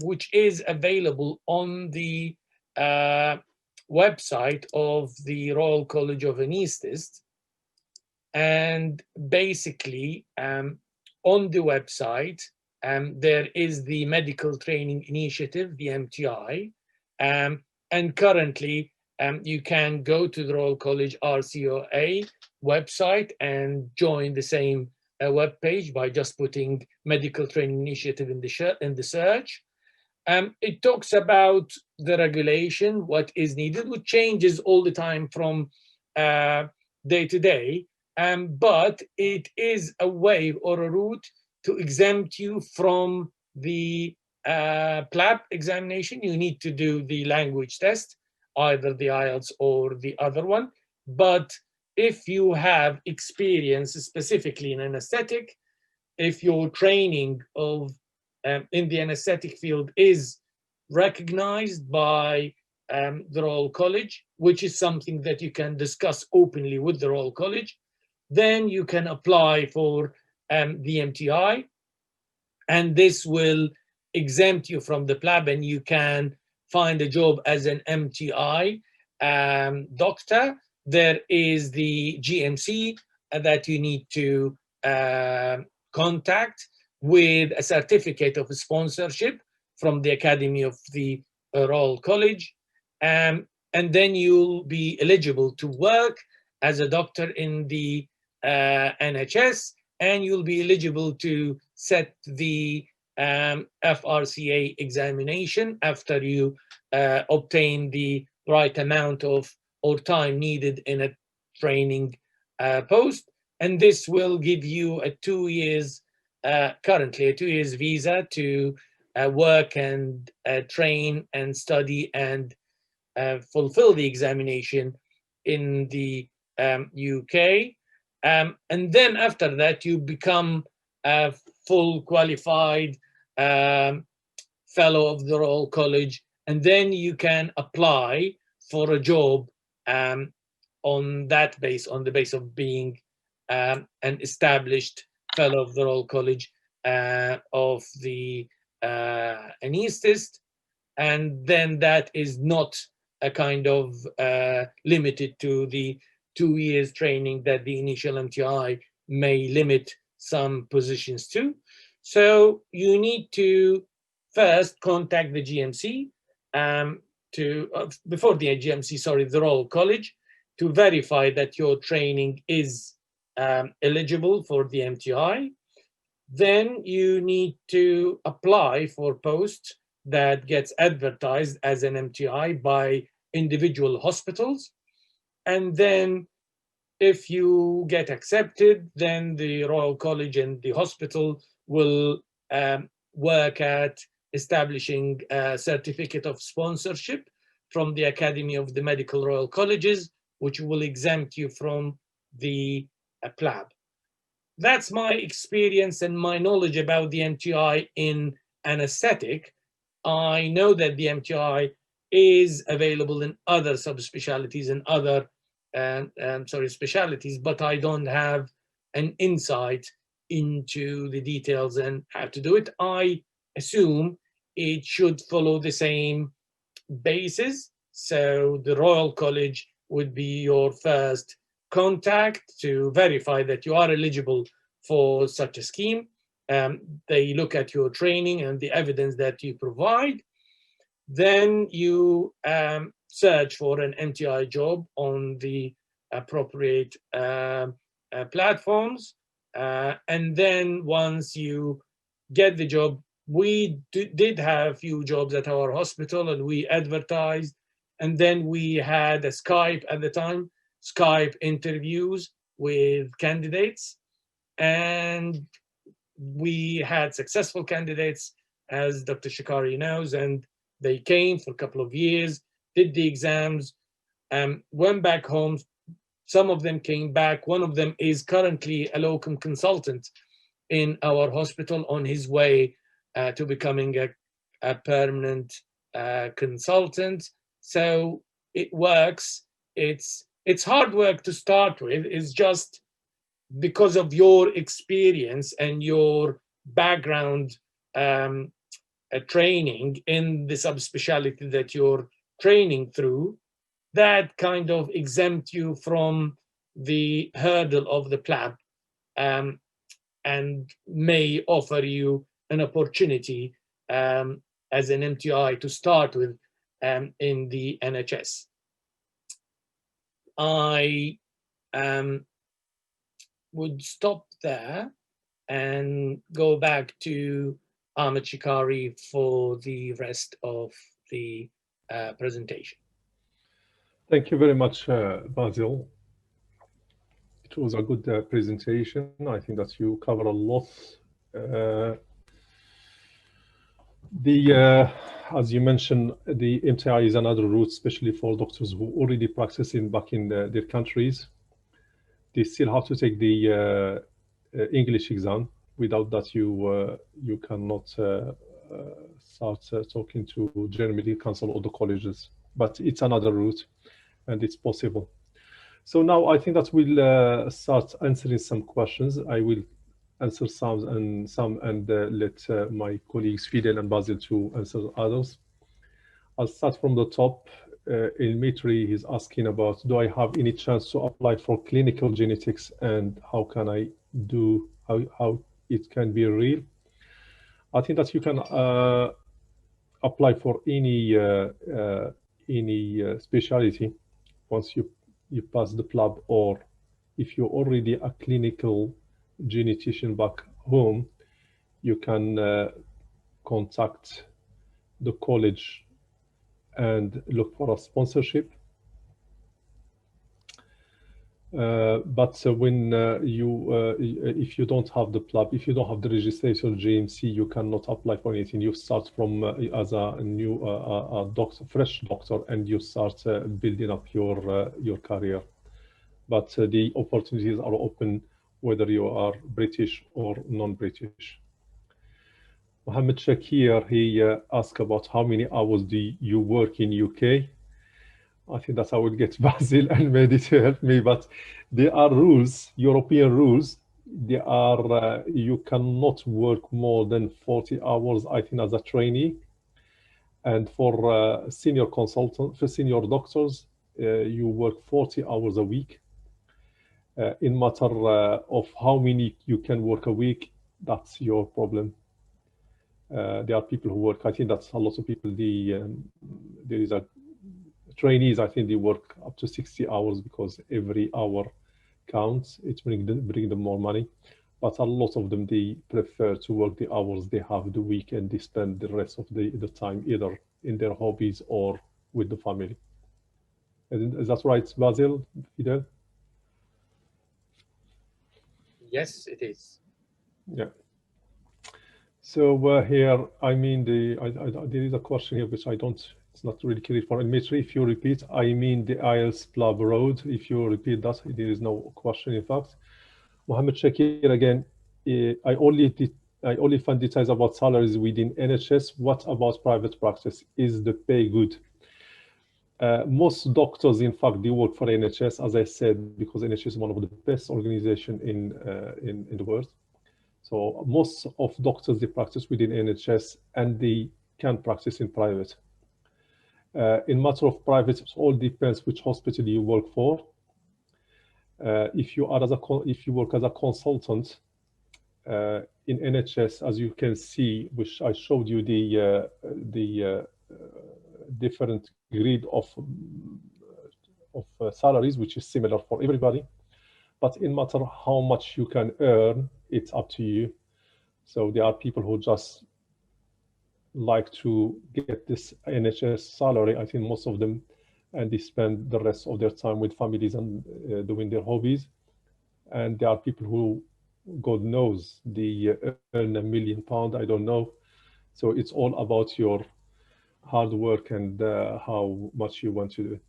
which is available on the website of the Royal College of Anaesthetists. And basically, on the website, there is the Medical Training Initiative, the MTI, and currently you can go to the Royal College RCOA website and join the same web page by just putting Medical Training Initiative in the search. It talks about the regulation, what is needed, which changes all the time from day to day, but it is a way or a route to exempt you from the PLAB examination. You need to do the language test, either the IELTS or the other one. But if you have experience specifically in anesthetic, if your training of in the anesthetic field is recognized by the Royal College, which is something that you can discuss openly with the Royal College, then you can apply for the MTI, and this will exempt you from the PLAB, and you can find a job as an MTI doctor. There is the GMC that you need to contact with a certificate of sponsorship from the Academy of the Royal College. And then you'll be eligible to work as a doctor in the NHS, and you'll be eligible to set the FRCA examination after you obtain the right amount of or time needed in a training post. And this will give you a 2 years, currently a 2 years visa to work and train and study and fulfill the examination in the UK. And then after that, you become a full qualified fellow of the Royal College, and then you can apply for a job on that base, on the base of being an established fellow of the Royal College of the anesthetist, and then that is not a kind of limited to the 2 years training that the initial MTI may limit some positions to. So you need to first contact the GMC before the GMC, sorry, the Royal College, to verify that your training is eligible for the MTI. Then you need to apply for posts that gets advertised as an MTI by individual hospitals. And then if you get accepted, then the Royal College and the hospital will work at establishing a certificate of sponsorship from the Academy of the Medical Royal Colleges, which will exempt you from the PLAB. That's my experience and my knowledge about the MTI in anesthetic. I know that the MTI is available in other subspecialties and other specialties, but I don't have an insight into the details and how to do it. I assume it should follow the same basis. So the Royal College would be your first contact to verify that you are eligible for such a scheme. They look at your training and the evidence that you provide. Then you search for an MTI job on the appropriate platforms. And then once you get the job, we did have a few jobs at our hospital and we advertised. And then we had a Skype at the time, Skype interviews with candidates. And we had successful candidates, as Dr. CHEKAIRI knows, and they came for a couple of years, did the exams, went back home. Some of them came back. One of them is currently a locum consultant in our hospital on his way to becoming a permanent consultant. So it works. It's hard work to start with. It's just because of your experience and your background training in the subspecialty that you're training through, that kind of exempt you from the hurdle of the PLAB and may offer you an opportunity as an MTI to start with in the NHS. I would stop there and go back to Ahmed CHEKAIRI for the rest of the presentation. Thank you very much, Basil. It was a good presentation. I think that you cover a lot. As you mentioned, the MTI is another route, especially for doctors who already practicing back in their countries. They still have to take the English exam. Without that, you cannot start talking to General Medical Council or the colleges. But it's another route, and it's possible. So now I think that we'll start answering some questions. I will answer some and let my colleagues Fidel and Basil to answer others. I'll start from the top. Ilmitri is asking about, do I have any chance to apply for clinical genetics and how can I do, how it can be real? I think that you can apply for any specialty once you pass the PLAB, or if you're already a clinical genetician back home, you can contact the college and look for a sponsorship. But when if you don't have the PLAB, if you don't have the registration GMC, you cannot apply for anything. You start from as a new doctor, fresh doctor, and you start building up your career. But the opportunities are open whether you are British or non-British. Mohammed Shakir, he asked about how many hours do you work in UK? I think that I will get Basil and Mehdi to help me, but there are rules, European rules. There are, you cannot work more than 40 hours, I think, as a trainee. And for senior consultant, for senior doctors, you work 40 hours a week. In matter of how many you can work a week, that's your problem. There are people who work, I think that's a lot of people, there is a trainees, I think they work up to 60 hours because every hour counts. It bring them more money. But a lot of them, they prefer to work the hours they have the week and they spend the rest of the time either in their hobbies or with the family. Is that right, Basil, Fidel? Yes, it is. Yeah. So here, I mean, there is a question here which I don't, it's not really clear for Dimitri. If you repeat, I mean the IELTS Club Road. If you repeat that, there is no question in fact. Mohammed Shakir again, I only find details about salaries within NHS. What about private practice? Is the pay good? Most doctors, in fact, they work for NHS, as I said, because NHS is one of the best organizations in the world. So most of doctors, they practice within NHS and they can practice in private. In matter of private, it all depends which hospital you work for. If you work as a consultant in NHS, as you can see, which I showed you the different grid of salaries, which is similar for everybody. But in matter how much you can earn, it's up to you. So there are people who just like to get this NHS salary, I think most of them, and they spend the rest of their time with families and doing their hobbies. And there are people who, God knows, they earn £1 million, I don't know. So it's all about your hard work and how much you want to do.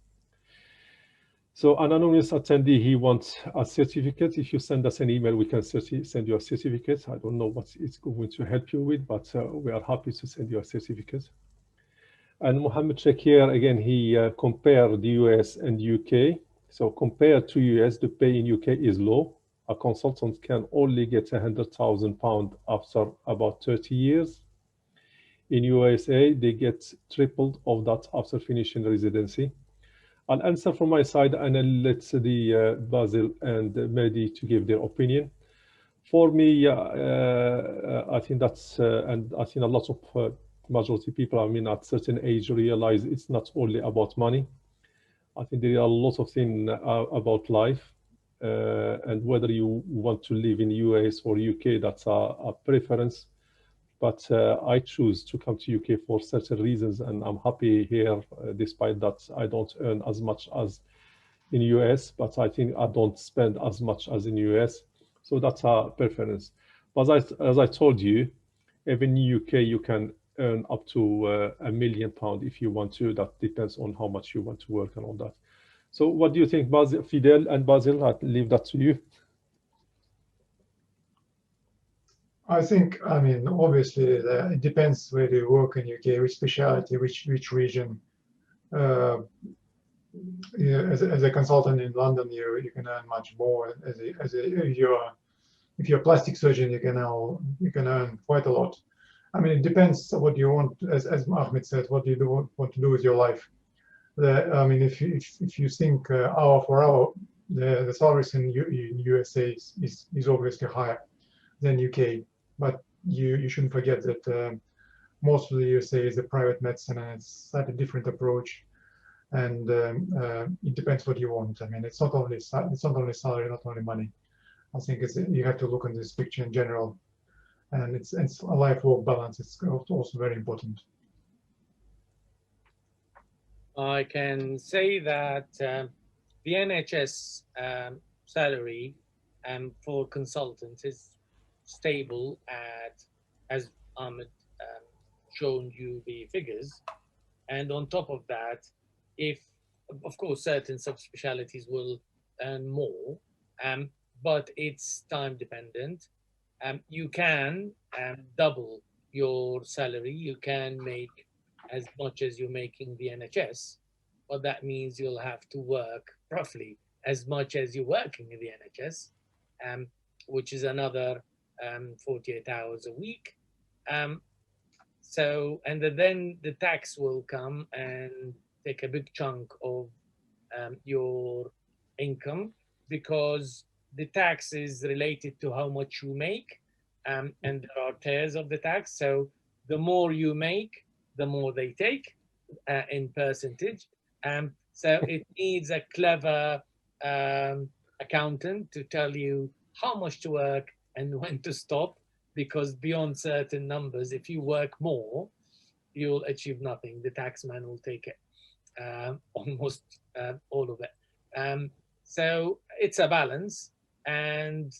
So an anonymous attendee, he wants a certificate. If you send us an email, we can send you a certificate. I don't know what it's going to help you with, but we are happy to send you a certificate. And Mohammed Shakir, again, he compared the US and UK. So compared to US, the pay in UK is low. A consultant can only get £100,000 after about 30 years. In USA, they get tripled of that after finishing residency. I'll answer from my side and I'll let the Basil and Mehdi to give their opinion. For me, I think that's, and I think a lot of majority people, I mean, at certain age realize it's not only about money. I think there are a lot of things about life and whether you want to live in US or UK, that's a preference. But I choose to come to UK for certain reasons, and I'm happy here, despite that I don't earn as much as in US, but I think I don't spend as much as in US. So that's a preference. But as I told you, even in UK, you can earn up to £1 million if you want to. That depends on how much you want to work and all that. So what do you think, Basil, Fidel and Basil? I'll leave that to you. I think, I mean, obviously, it depends where you work in UK, which specialty, which region. As a consultant in London, you can earn much more. If you're a plastic surgeon, you can earn quite a lot. I mean, it depends what you want. As Ahmed said, what do you want to do with your life? I mean, if you think hour for hour, the salaries in USA is obviously higher than UK. But you shouldn't forget that most of the USA is a private medicine, and it's slightly different approach. And it depends what you want. I mean, it's not only salary, not only money. I think you have to look at this picture in general, and it's a life-work balance. It's also very important. I can say that the NHS salary for consultants is stable at, as Ahmed shown you the figures, and on top of that, if of course certain subspecialties will earn more, but it's time dependent. You can double your salary. You can make as much as you make in the NHS, but that means you'll have to work roughly as much as you're working in the NHS, which is another 48 hours a week. So, and then the tax will come and take a big chunk of your income, because the tax is related to how much you make, and there are tiers of the tax. So the more you make, the more they take in percentage. So it needs a clever accountant to tell you how much to work and when to stop, because beyond certain numbers, if you work more, you'll achieve nothing. The taxman will take it, almost all of it. So it's a balance. And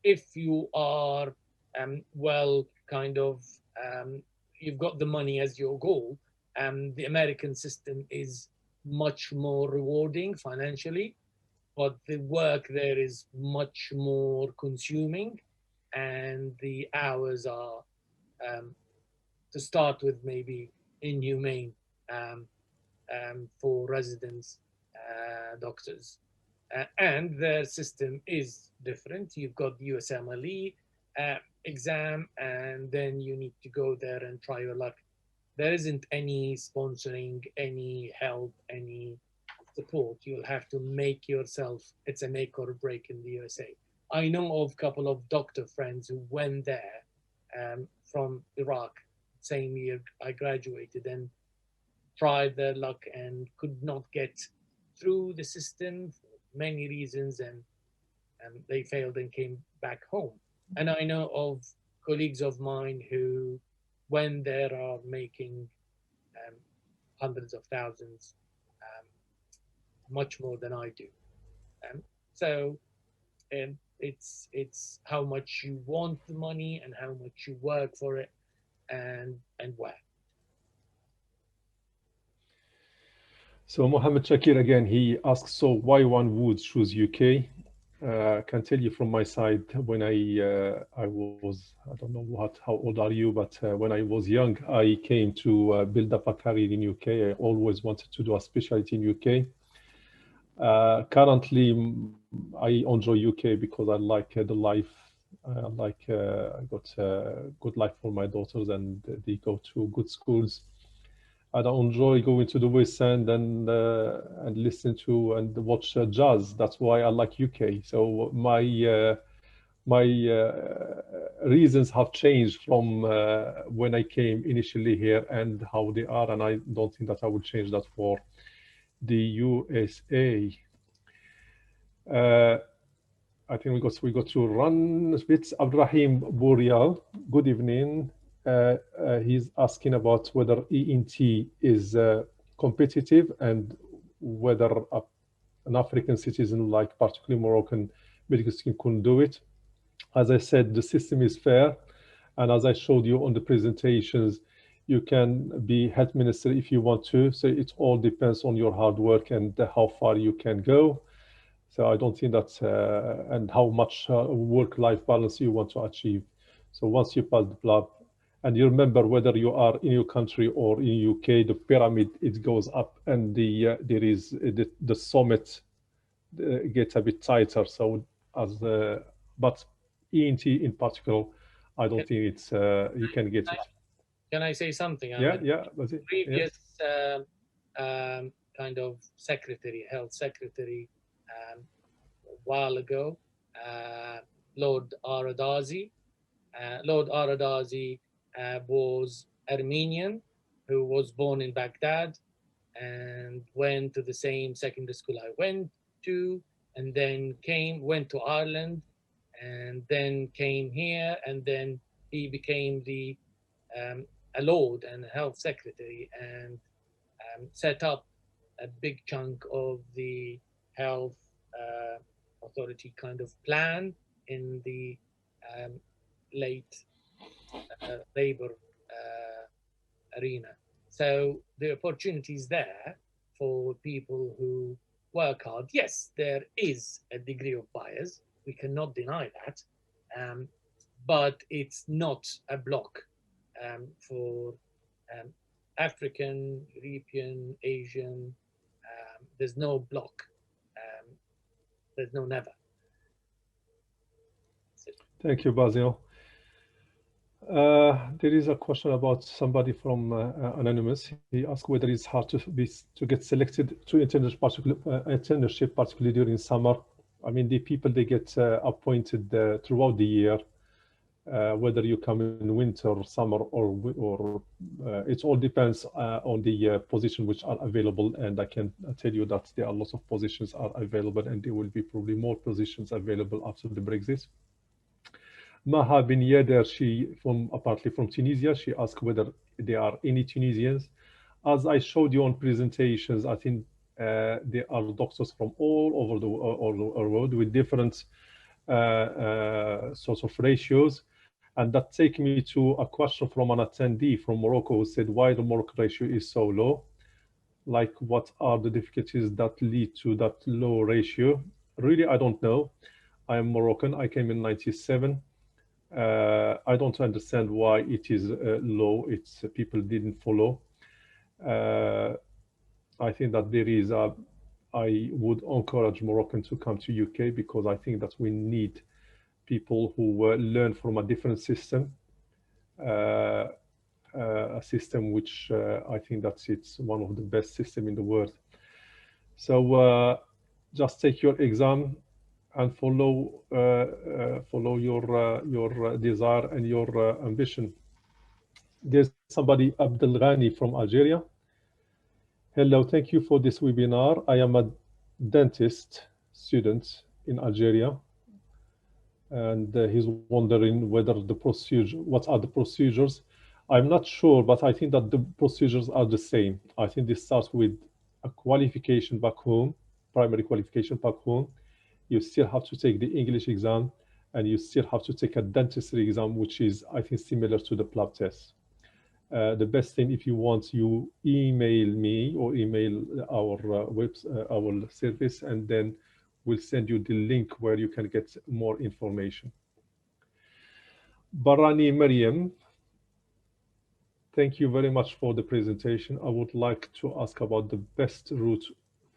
if you are, well, kind of, you've got the money as your goal, the American system is much more rewarding financially, but the work there is much more consuming, and the hours are, to start with, maybe inhumane for residents, doctors. And their system is different. You've got the USMLE exam, and then you need to go there and try your luck. There isn't any sponsoring, any help, any support. You'll have to make yourself. It's a make or break in the USA. I know of a couple of doctor friends who went there from Iraq, same year I graduated, and tried their luck and could not get through the system for many reasons, and they failed and came back home. And I know of colleagues of mine who, when they are making hundreds of thousands, much more than I do. So it's how much you want the money and how much you work for it, and where. So Mohammed Shakir again, he asks, so why one would choose UK? I can tell you from my side, when I was, I don't know how old are you, but when I was young, I came to build up a career in UK. I always wanted to do a specialty in UK. Currently, I enjoy UK because I like the life. I got a good life for my daughters, and they go to good schools. I don't enjoy going to the West End and listen to and watch jazz. That's why I like UK. So my reasons have changed from when I came initially here and how they are, and I don't think that I will change that for the USA. I think we got to run a bit. Abdurrahim Burial, good evening. He's asking about whether ENT is competitive and whether an African citizen, like particularly Moroccan medical scheme, couldn't do it. As I said, the system is fair. And as I showed you on the presentations, you can be health minister if you want to. So it all depends on your hard work and how far you can go. So I don't think that's, and how much work-life balance you want to achieve. So once you pass the blood, and you remember whether you are in your country or in UK, the pyramid, it goes up, and there is the summit gets a bit tighter. So but ENT in particular, I don't think it's you can get it. Can I say something? Yeah. Was it? Previous kind of secretary, health secretary, a while ago, Lord Aradazi. Lord Aradazi was Armenian, who was born in Baghdad and went to the same secondary school I went to, and then went to Ireland, and then came here, and then he became a Lord and a health secretary, and set up a big chunk of the health authority kind of plan in the late labor arena. So the opportunity is there for people who work hard. Yes, there is a degree of bias. We cannot deny that, but it's not a block. for African, European, Asian. There's no block. There's no never. Thank you, Basil. There is a question about somebody from Anonymous. He asked whether it's hard to get selected to internship, particularly during summer. I mean, the people, they get appointed throughout the year, whether you come in winter, summer, or it all depends on the position which are available. And I can tell you that there are lots of positions are available, and there will be probably more positions available after the Brexit. Maha bin Yedder, apparently from Tunisia, she asked whether there are any Tunisians. As I showed you on presentations, I think there are doctors from all over the world with different sorts of ratios. And that takes me to a question from an attendee from Morocco who said why the Moroccan ratio is so low. Like, what are the difficulties that lead to that low ratio? Really, I don't know. I am Moroccan. I came in '97. I don't understand why it is low. It's people didn't follow. I think that there is I would encourage Moroccans to come to UK, because I think that we need people who learn from a different system, a system which I think that it's one of the best systems in the world. So just take your exam and follow your desire and your ambition. There's somebody, Abdel Ghani from Algeria. Hello, thank you for this webinar. I am a dentist student in Algeria, and he's wondering whether what are the procedures. I'm not sure, but I think that the procedures are the same. I think this starts with a qualification back home, primary qualification back home. You still have to take the English exam, and you still have to take a dentistry exam, which is, I think, similar to the PLAB test. The best thing, if you want, you email me or email our our service, and then we'll send you the link where you can get more information. Barani Mariam, thank you very much for the presentation. I would like to ask about the best route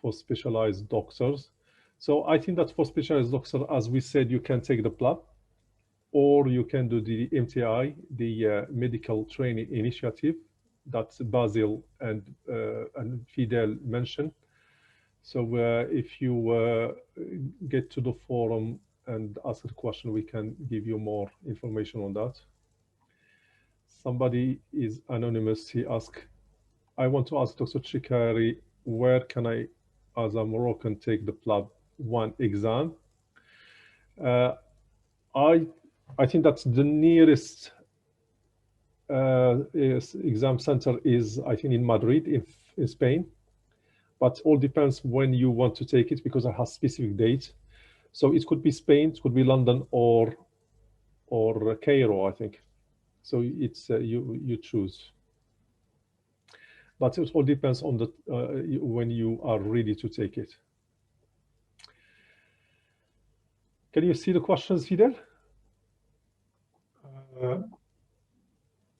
for specialized doctors. So I think that for specialized doctors, as we said, you can take the PLAB, or you can do the MTI, the Medical Training Initiative that Basil and Fidel mentioned. So if you get to the forum and ask the question, we can give you more information on that. Somebody is anonymous. He asked, I want to ask Dr. CHEKAIRI, where can I, as a Moroccan, take the PLAB 1 exam? I think that's the nearest exam center is, I think, in Madrid, in Spain. But all depends when you want to take it, because it has specific dates. So it could be Spain, it could be London, or Cairo, I think. So it's you choose. But it all depends on the when you are ready to take it. Can you see the questions, Fidel?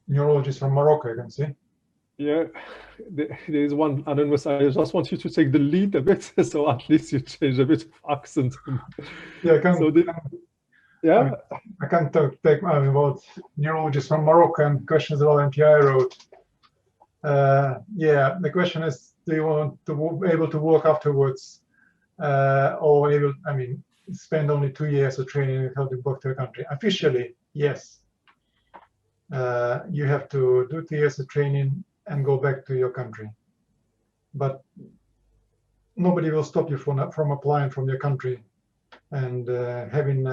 Neurologist from Morocco, I can see. Yeah, there is one anonymous. I just want you to take the lead a bit, so at least you change a bit of accent. Yeah, I can. So yeah, I can take about neurologists from Morocco and questions about MPI road. Yeah, the question is, do you want to be able to work afterwards, or able? I mean, spend only 2 years of training and help you back to your country? Officially, yes. You have to do 2 years of training and go back to your country. But nobody will stop you from applying from your country and having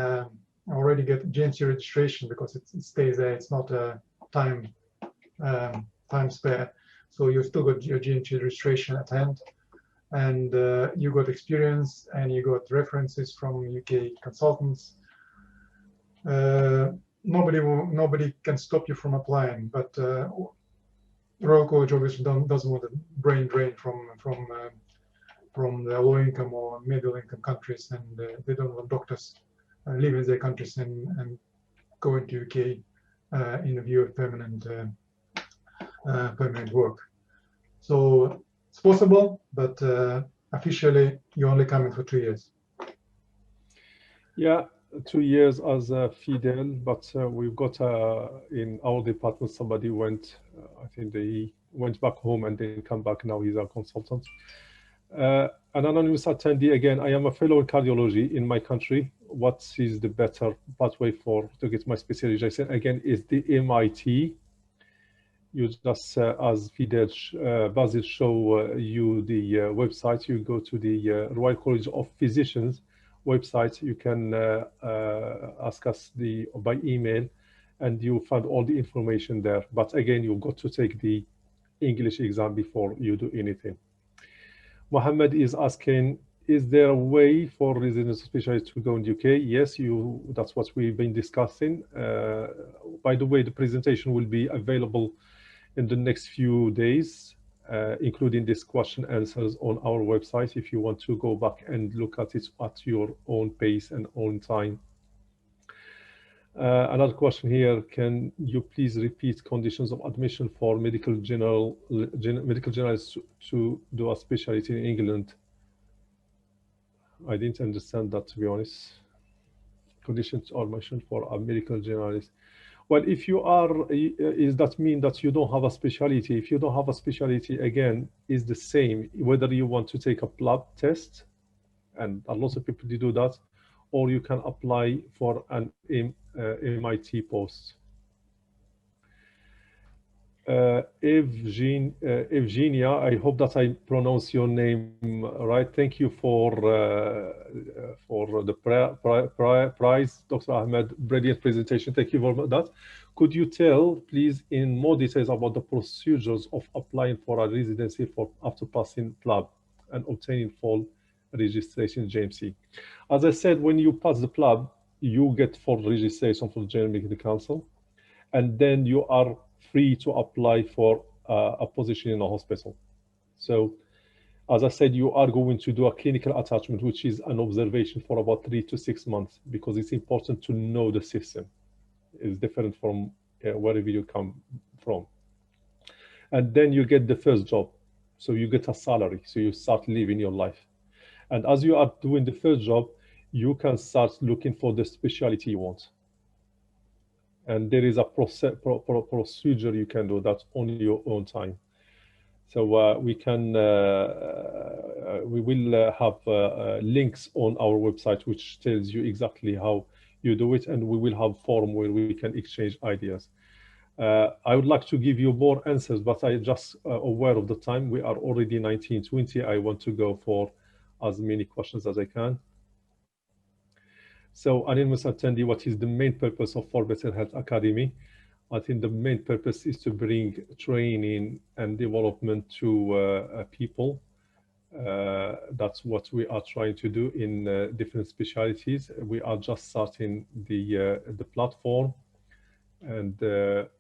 already get GMC registration, because it stays there. It's not a time spare. So you still got your GMC registration at hand, and you got experience, and you got references from UK consultants. Nobody can stop you from applying, but Royal College obviously doesn't want a brain drain from the low income or middle income countries, and they don't want doctors leaving their countries and going to UK in a view of permanent permanent work. So it's possible, but officially you're only coming for 2 years. Yeah, 2 years as a Fidel, but we've got in our department somebody went, I think they went back home and then come back. Now he's a consultant. An anonymous attendee, again, I am a fellow in cardiology in my country. What is the better pathway to get my specialization? Again, is the MIT. You just, as Fidel, Basil show you the website, you go to the Royal College of Physicians website. You can ask us by email, and you find all the information there. But again, you've got to take the English exam before you do anything. Mohammed is asking, is there a way for residents specialists to go in the UK? Yes, that's what we've been discussing. By the way, the presentation will be available in the next few days, including this question answers on our website if you want to go back and look at it at your own pace and own time. Another question here, can you please repeat conditions of admission for medical journalists to do a specialty in England? I didn't understand that, to be honest. Conditions of admission for a medical journalist. Well, if you are, does that mean that you don't have a specialty? If you don't have a specialty, again, is the same, whether you want to take a blood test, and a lot of people do that, or you can apply for an MIT post. Evgenia, I hope that I pronounce your name right. Thank you for the prize, Dr. Ahmed. Brilliant presentation. Thank you for that. Could you tell, please, in more details about the procedures of applying for a residency after passing PLAB and obtaining full registration GMC? As I said, when you pass the PLAB, you get full registration for the General Medical Council, and then you are free to apply for a position in a hospital. So, as I said, you are going to do a clinical attachment, which is an observation for about 3 to 6 months, because it's important to know the system. It's different from wherever you come from. And then you get the first job. So you get a salary. So you start living your life. And as you are doing the first job, you can start looking for the specialty you want. And there is a procedure you can do that on your own time. So we will have links on our website which tells you exactly how you do it, and we will have a forum where we can exchange ideas. I would like to give you more answers, but I just aware of the time. We are already 19:20. I want to go for as many questions as I can. So, anonymous attendee, what is the main purpose of For Better Health Academy? I think the main purpose is to bring training and development to people. That's what we are trying to do in different specialties. We are just starting the platform, and the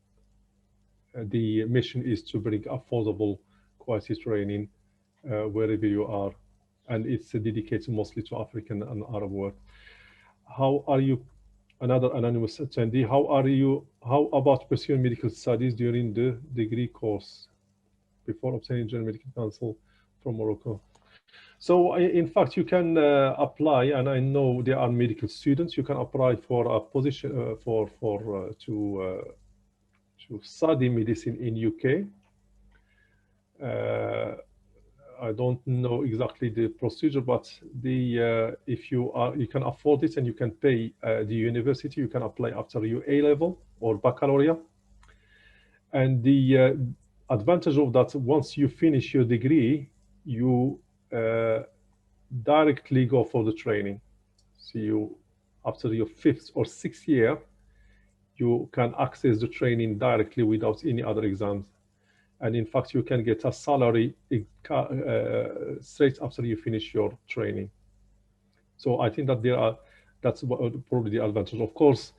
mission is to bring affordable quality training wherever you are, and it's dedicated mostly to African and Arab world. How are you, another anonymous attendee, how about pursuing medical studies during the degree course before obtaining General Medical Council from Morocco? So in fact, you can apply, and I know there are medical students, you can apply for a position to study medicine in UK. I don't know exactly the procedure, but if you can afford it and you can pay the university, you can apply after your A-level or baccalaureate. And the advantage of that, once you finish your degree, you directly go for the training. So after your 5th or 6th year, you can access the training directly without any other exams. And in fact, you can get a salary straight after you finish your training. So I think that that's probably the advantage. Of course,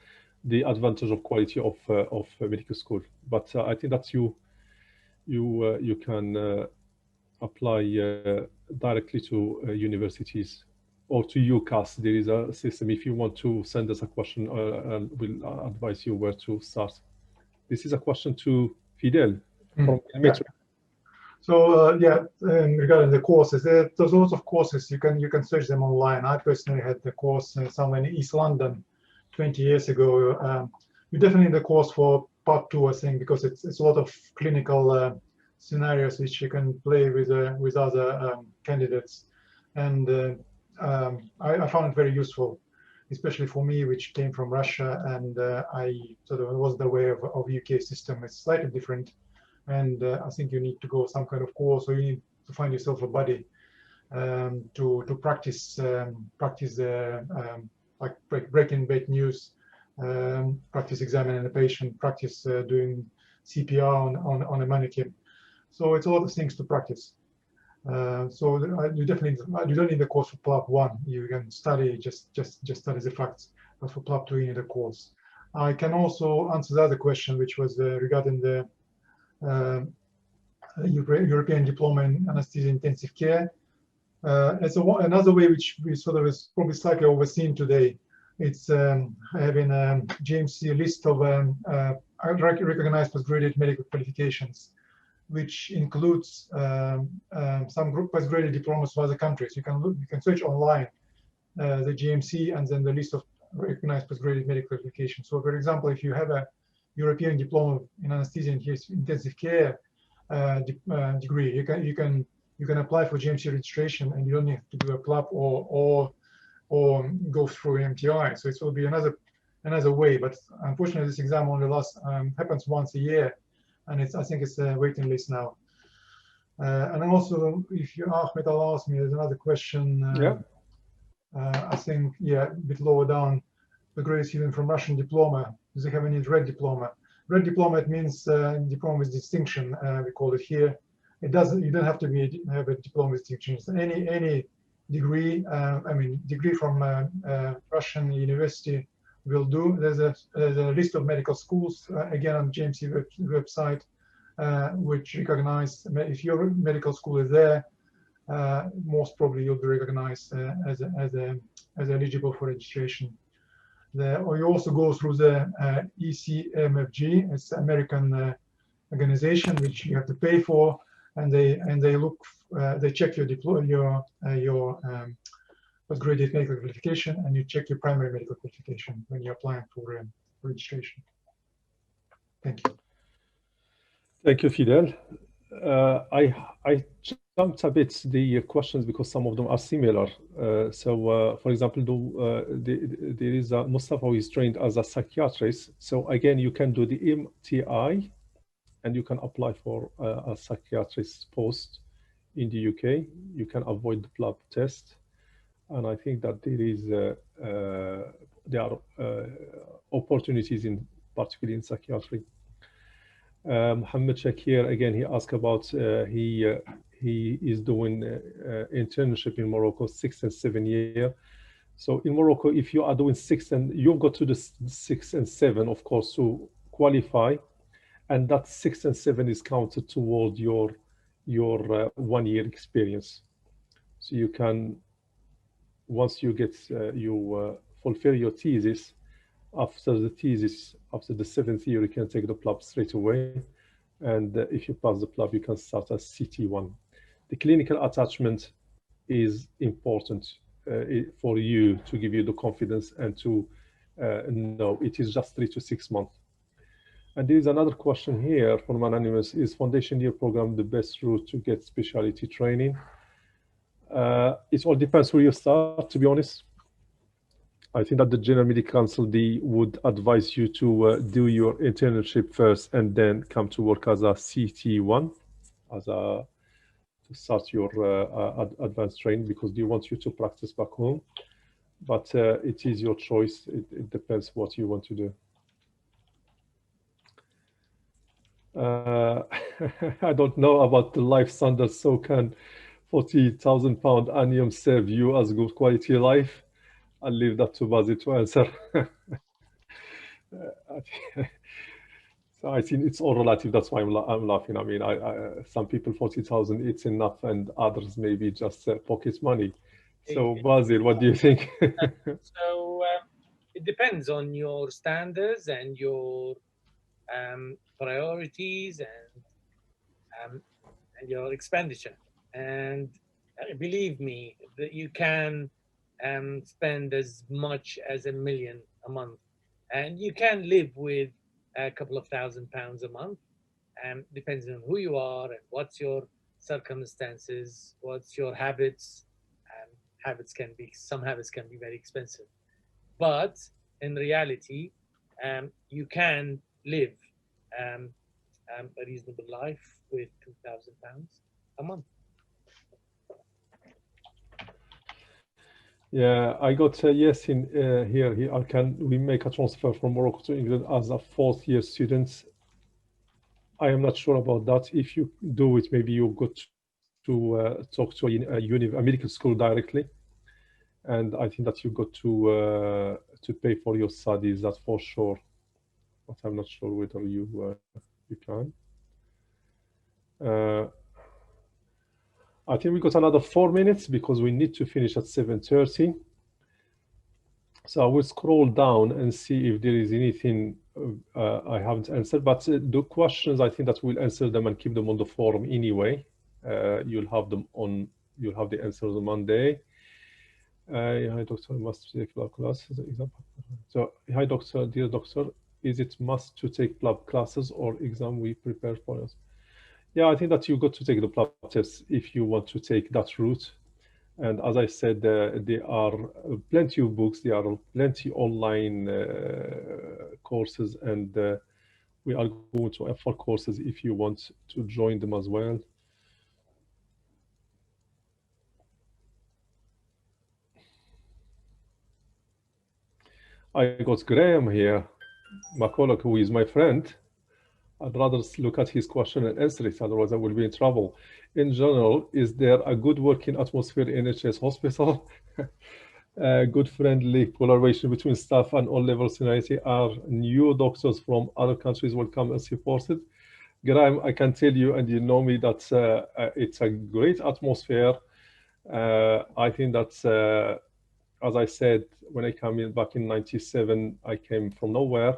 the advantage of quality of medical school. But I think that you can apply directly to universities or to UCAS. There is a system. If you want to send us a question, we'll advise you where to start. This is a question to Fidel. from Dimitri. So regarding the courses, there's lots of courses. You can search them online. I personally had the course somewhere in East London 20 years ago. We definitely need the course for part 2, I think, because it's a lot of clinical scenarios which you can play with other candidates, and I found it very useful, especially for me, which came from Russia, and I sort of wasn't aware of UK system. It's slightly different. And I think you need to go some kind of course, or you need to find yourself a buddy to practice like breaking bad news, practice examining a patient, practice doing CPR on a mannequin. So it's a lot of things to practice. So you don't need the course for PLAB 1. You can study just study the facts, but for PLAB 2 you need a course. I can also answer the other question, which was regarding the European diploma in anesthesia intensive care. It's another way which we sort of is probably slightly overseen today. It's having a GMC list of recognized postgraduate medical qualifications, which includes some group postgraduate diplomas from other countries. You can search online the GMC and then the list of recognized postgraduate medical qualifications. So, for example, if you have a European diploma in anesthesia and intensive care degree, you can apply for GMC registration, and you don't need to do a PLAB or go through MTI. So it will be another way. But unfortunately, this exam only happens once a year, and I think it's a waiting list now. And also, if you Ahmed, I'll ask me, there's another question. I think a bit lower down. The grade student from Russian diploma. Do they have any red diploma? Red diploma, it means diploma with distinction. We call it here. It doesn't. You don't have to have a diploma with distinction. So any degree. Degree from Russian university will do. There's a list of medical schools again on GMC website, which recognize if your medical school is there. Most probably you'll be recognized as eligible for registration. Or you also go through the ECMFG, it's an American organization which you have to pay for, and they check your postgraduate medical qualification, and you check your primary medical qualification when you're applying for registration. Thank you. Thank you, Fidel. I jumped a bit the questions because some of them are similar. For example, there is Mustafa who is trained as a psychiatrist. So again, you can do the MTI, and you can apply for a psychiatrist post in the UK. You can avoid the PLAB test, and I think that there are opportunities particularly in psychiatry. Mohammed Shakir, again, he asked about he is doing internship in Morocco 6 and 7 years. So in Morocco, if you are doing 6 and you've got to the 6 and 7, of course, to qualify, and that 6 and 7 is counted toward your 1 year experience. So you can, once you get fulfill your thesis, after the 7th year, you can take the PLAB straight away. And if you pass the PLAB, you can start as CT1. The clinical attachment is important for you to give you the confidence and to know it is just 3 to 6 months. And there is another question here from Anonymous. Is foundation year program the best route to get specialty training? It all depends where you start, to be honest. I think that the General Medical Council, they would advise you to do your internship first and then come to work as a CT1, to start your advanced training, because they want you to practice back home. But it is your choice. It depends what you want to do. I don't know about the life standards. So can £40,000 annum serve you as good quality life? I'll leave that to Basil to answer. So I think it's all relative. That's why I'm laughing. I mean, some people 40,000 it's enough, and others maybe just pocket money. So Basil, what do you think? So it depends on your standards and your priorities, and and your expenditure. And believe me, that you can spend as much as £1 million a month, and you can live with a couple of £1,000 a month, depending on who you are and what's your circumstances, what's your habits. Some habits can be very expensive, but in reality, you can live a reasonable life with £2,000 a month. Yeah, I got a yes in here. We make a transfer from Morocco to England as a fourth-year student? I am not sure about that. If you do it, maybe you got to talk to a medical school directly, and I think that you got to pay for your studies. That's for sure, but I'm not sure whether you can. I think we got another 4 minutes because we need to finish at 7:30. So I will scroll down and see if there is anything I haven't answered. But the questions, I think that we'll answer them and keep them on the forum anyway. You'll have the answers on Monday. Hi, doctor, must take lab classes. Example. So, hi, doctor, dear doctor, is it must to take lab classes or exam we prepare for us? Yeah, I think that you got to take the lab tests if you want to take that route. And as I said, there are plenty of books, there are plenty online courses, and we are going to offer courses if you want to join them as well. I got Graham here, my colleague, who is my friend. I'd rather look at his question and answer it, otherwise I will be in trouble. In general, is there a good working atmosphere in NHS hospital? Good friendly collaboration between staff and all levels in IT? Are new doctors from other countries welcome and supported? Graham, I can tell you, and you know me, that it's a great atmosphere. I think that, as I said, when I came in back in '97, I came from nowhere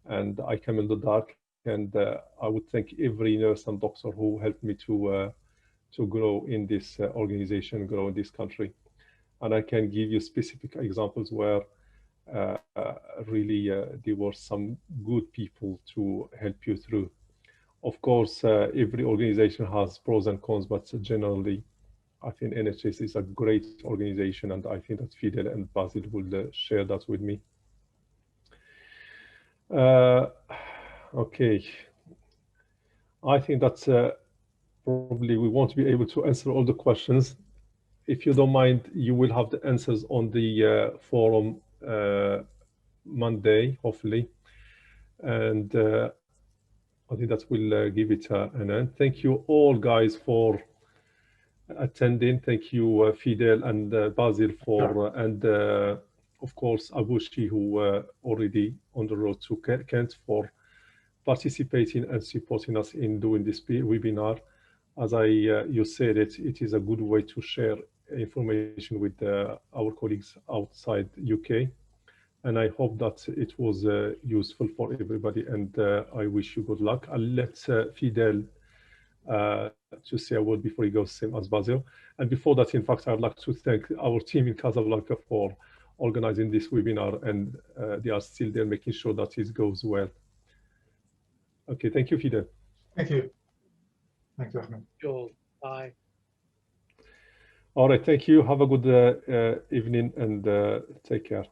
and I came in the dark. And I would thank every nurse and doctor who helped me to grow in this organization, grow in this country. And I can give you specific examples where really there were some good people to help you through. Of course, every organization has pros and cons, but generally, I think NHS is a great organization, and I think that Fidel and Basil will share that with me. Okay, I think that probably we won't be able to answer all the questions. If you don't mind, you will have the answers on the forum Monday, hopefully. And I think that will give it an end. Thank you all, guys, for attending. Thank you, Fidel and Basil for, and of course, Abushi, who already on the road to Kent, for participating and supporting us in doing this webinar. As you said, it is a good way to share information with our colleagues outside UK. And I hope that it was useful for everybody, and I wish you good luck. I'll let Fidel to say a word before he goes, same as Basil. And before that, in fact, I'd like to thank our team in Casablanca for organizing this webinar, and they are still there making sure that it goes well. Okay, thank you, Fidel. Thank you. Thanks, Ahmed. Joel, bye. All right, thank you. Have a good evening, and take care.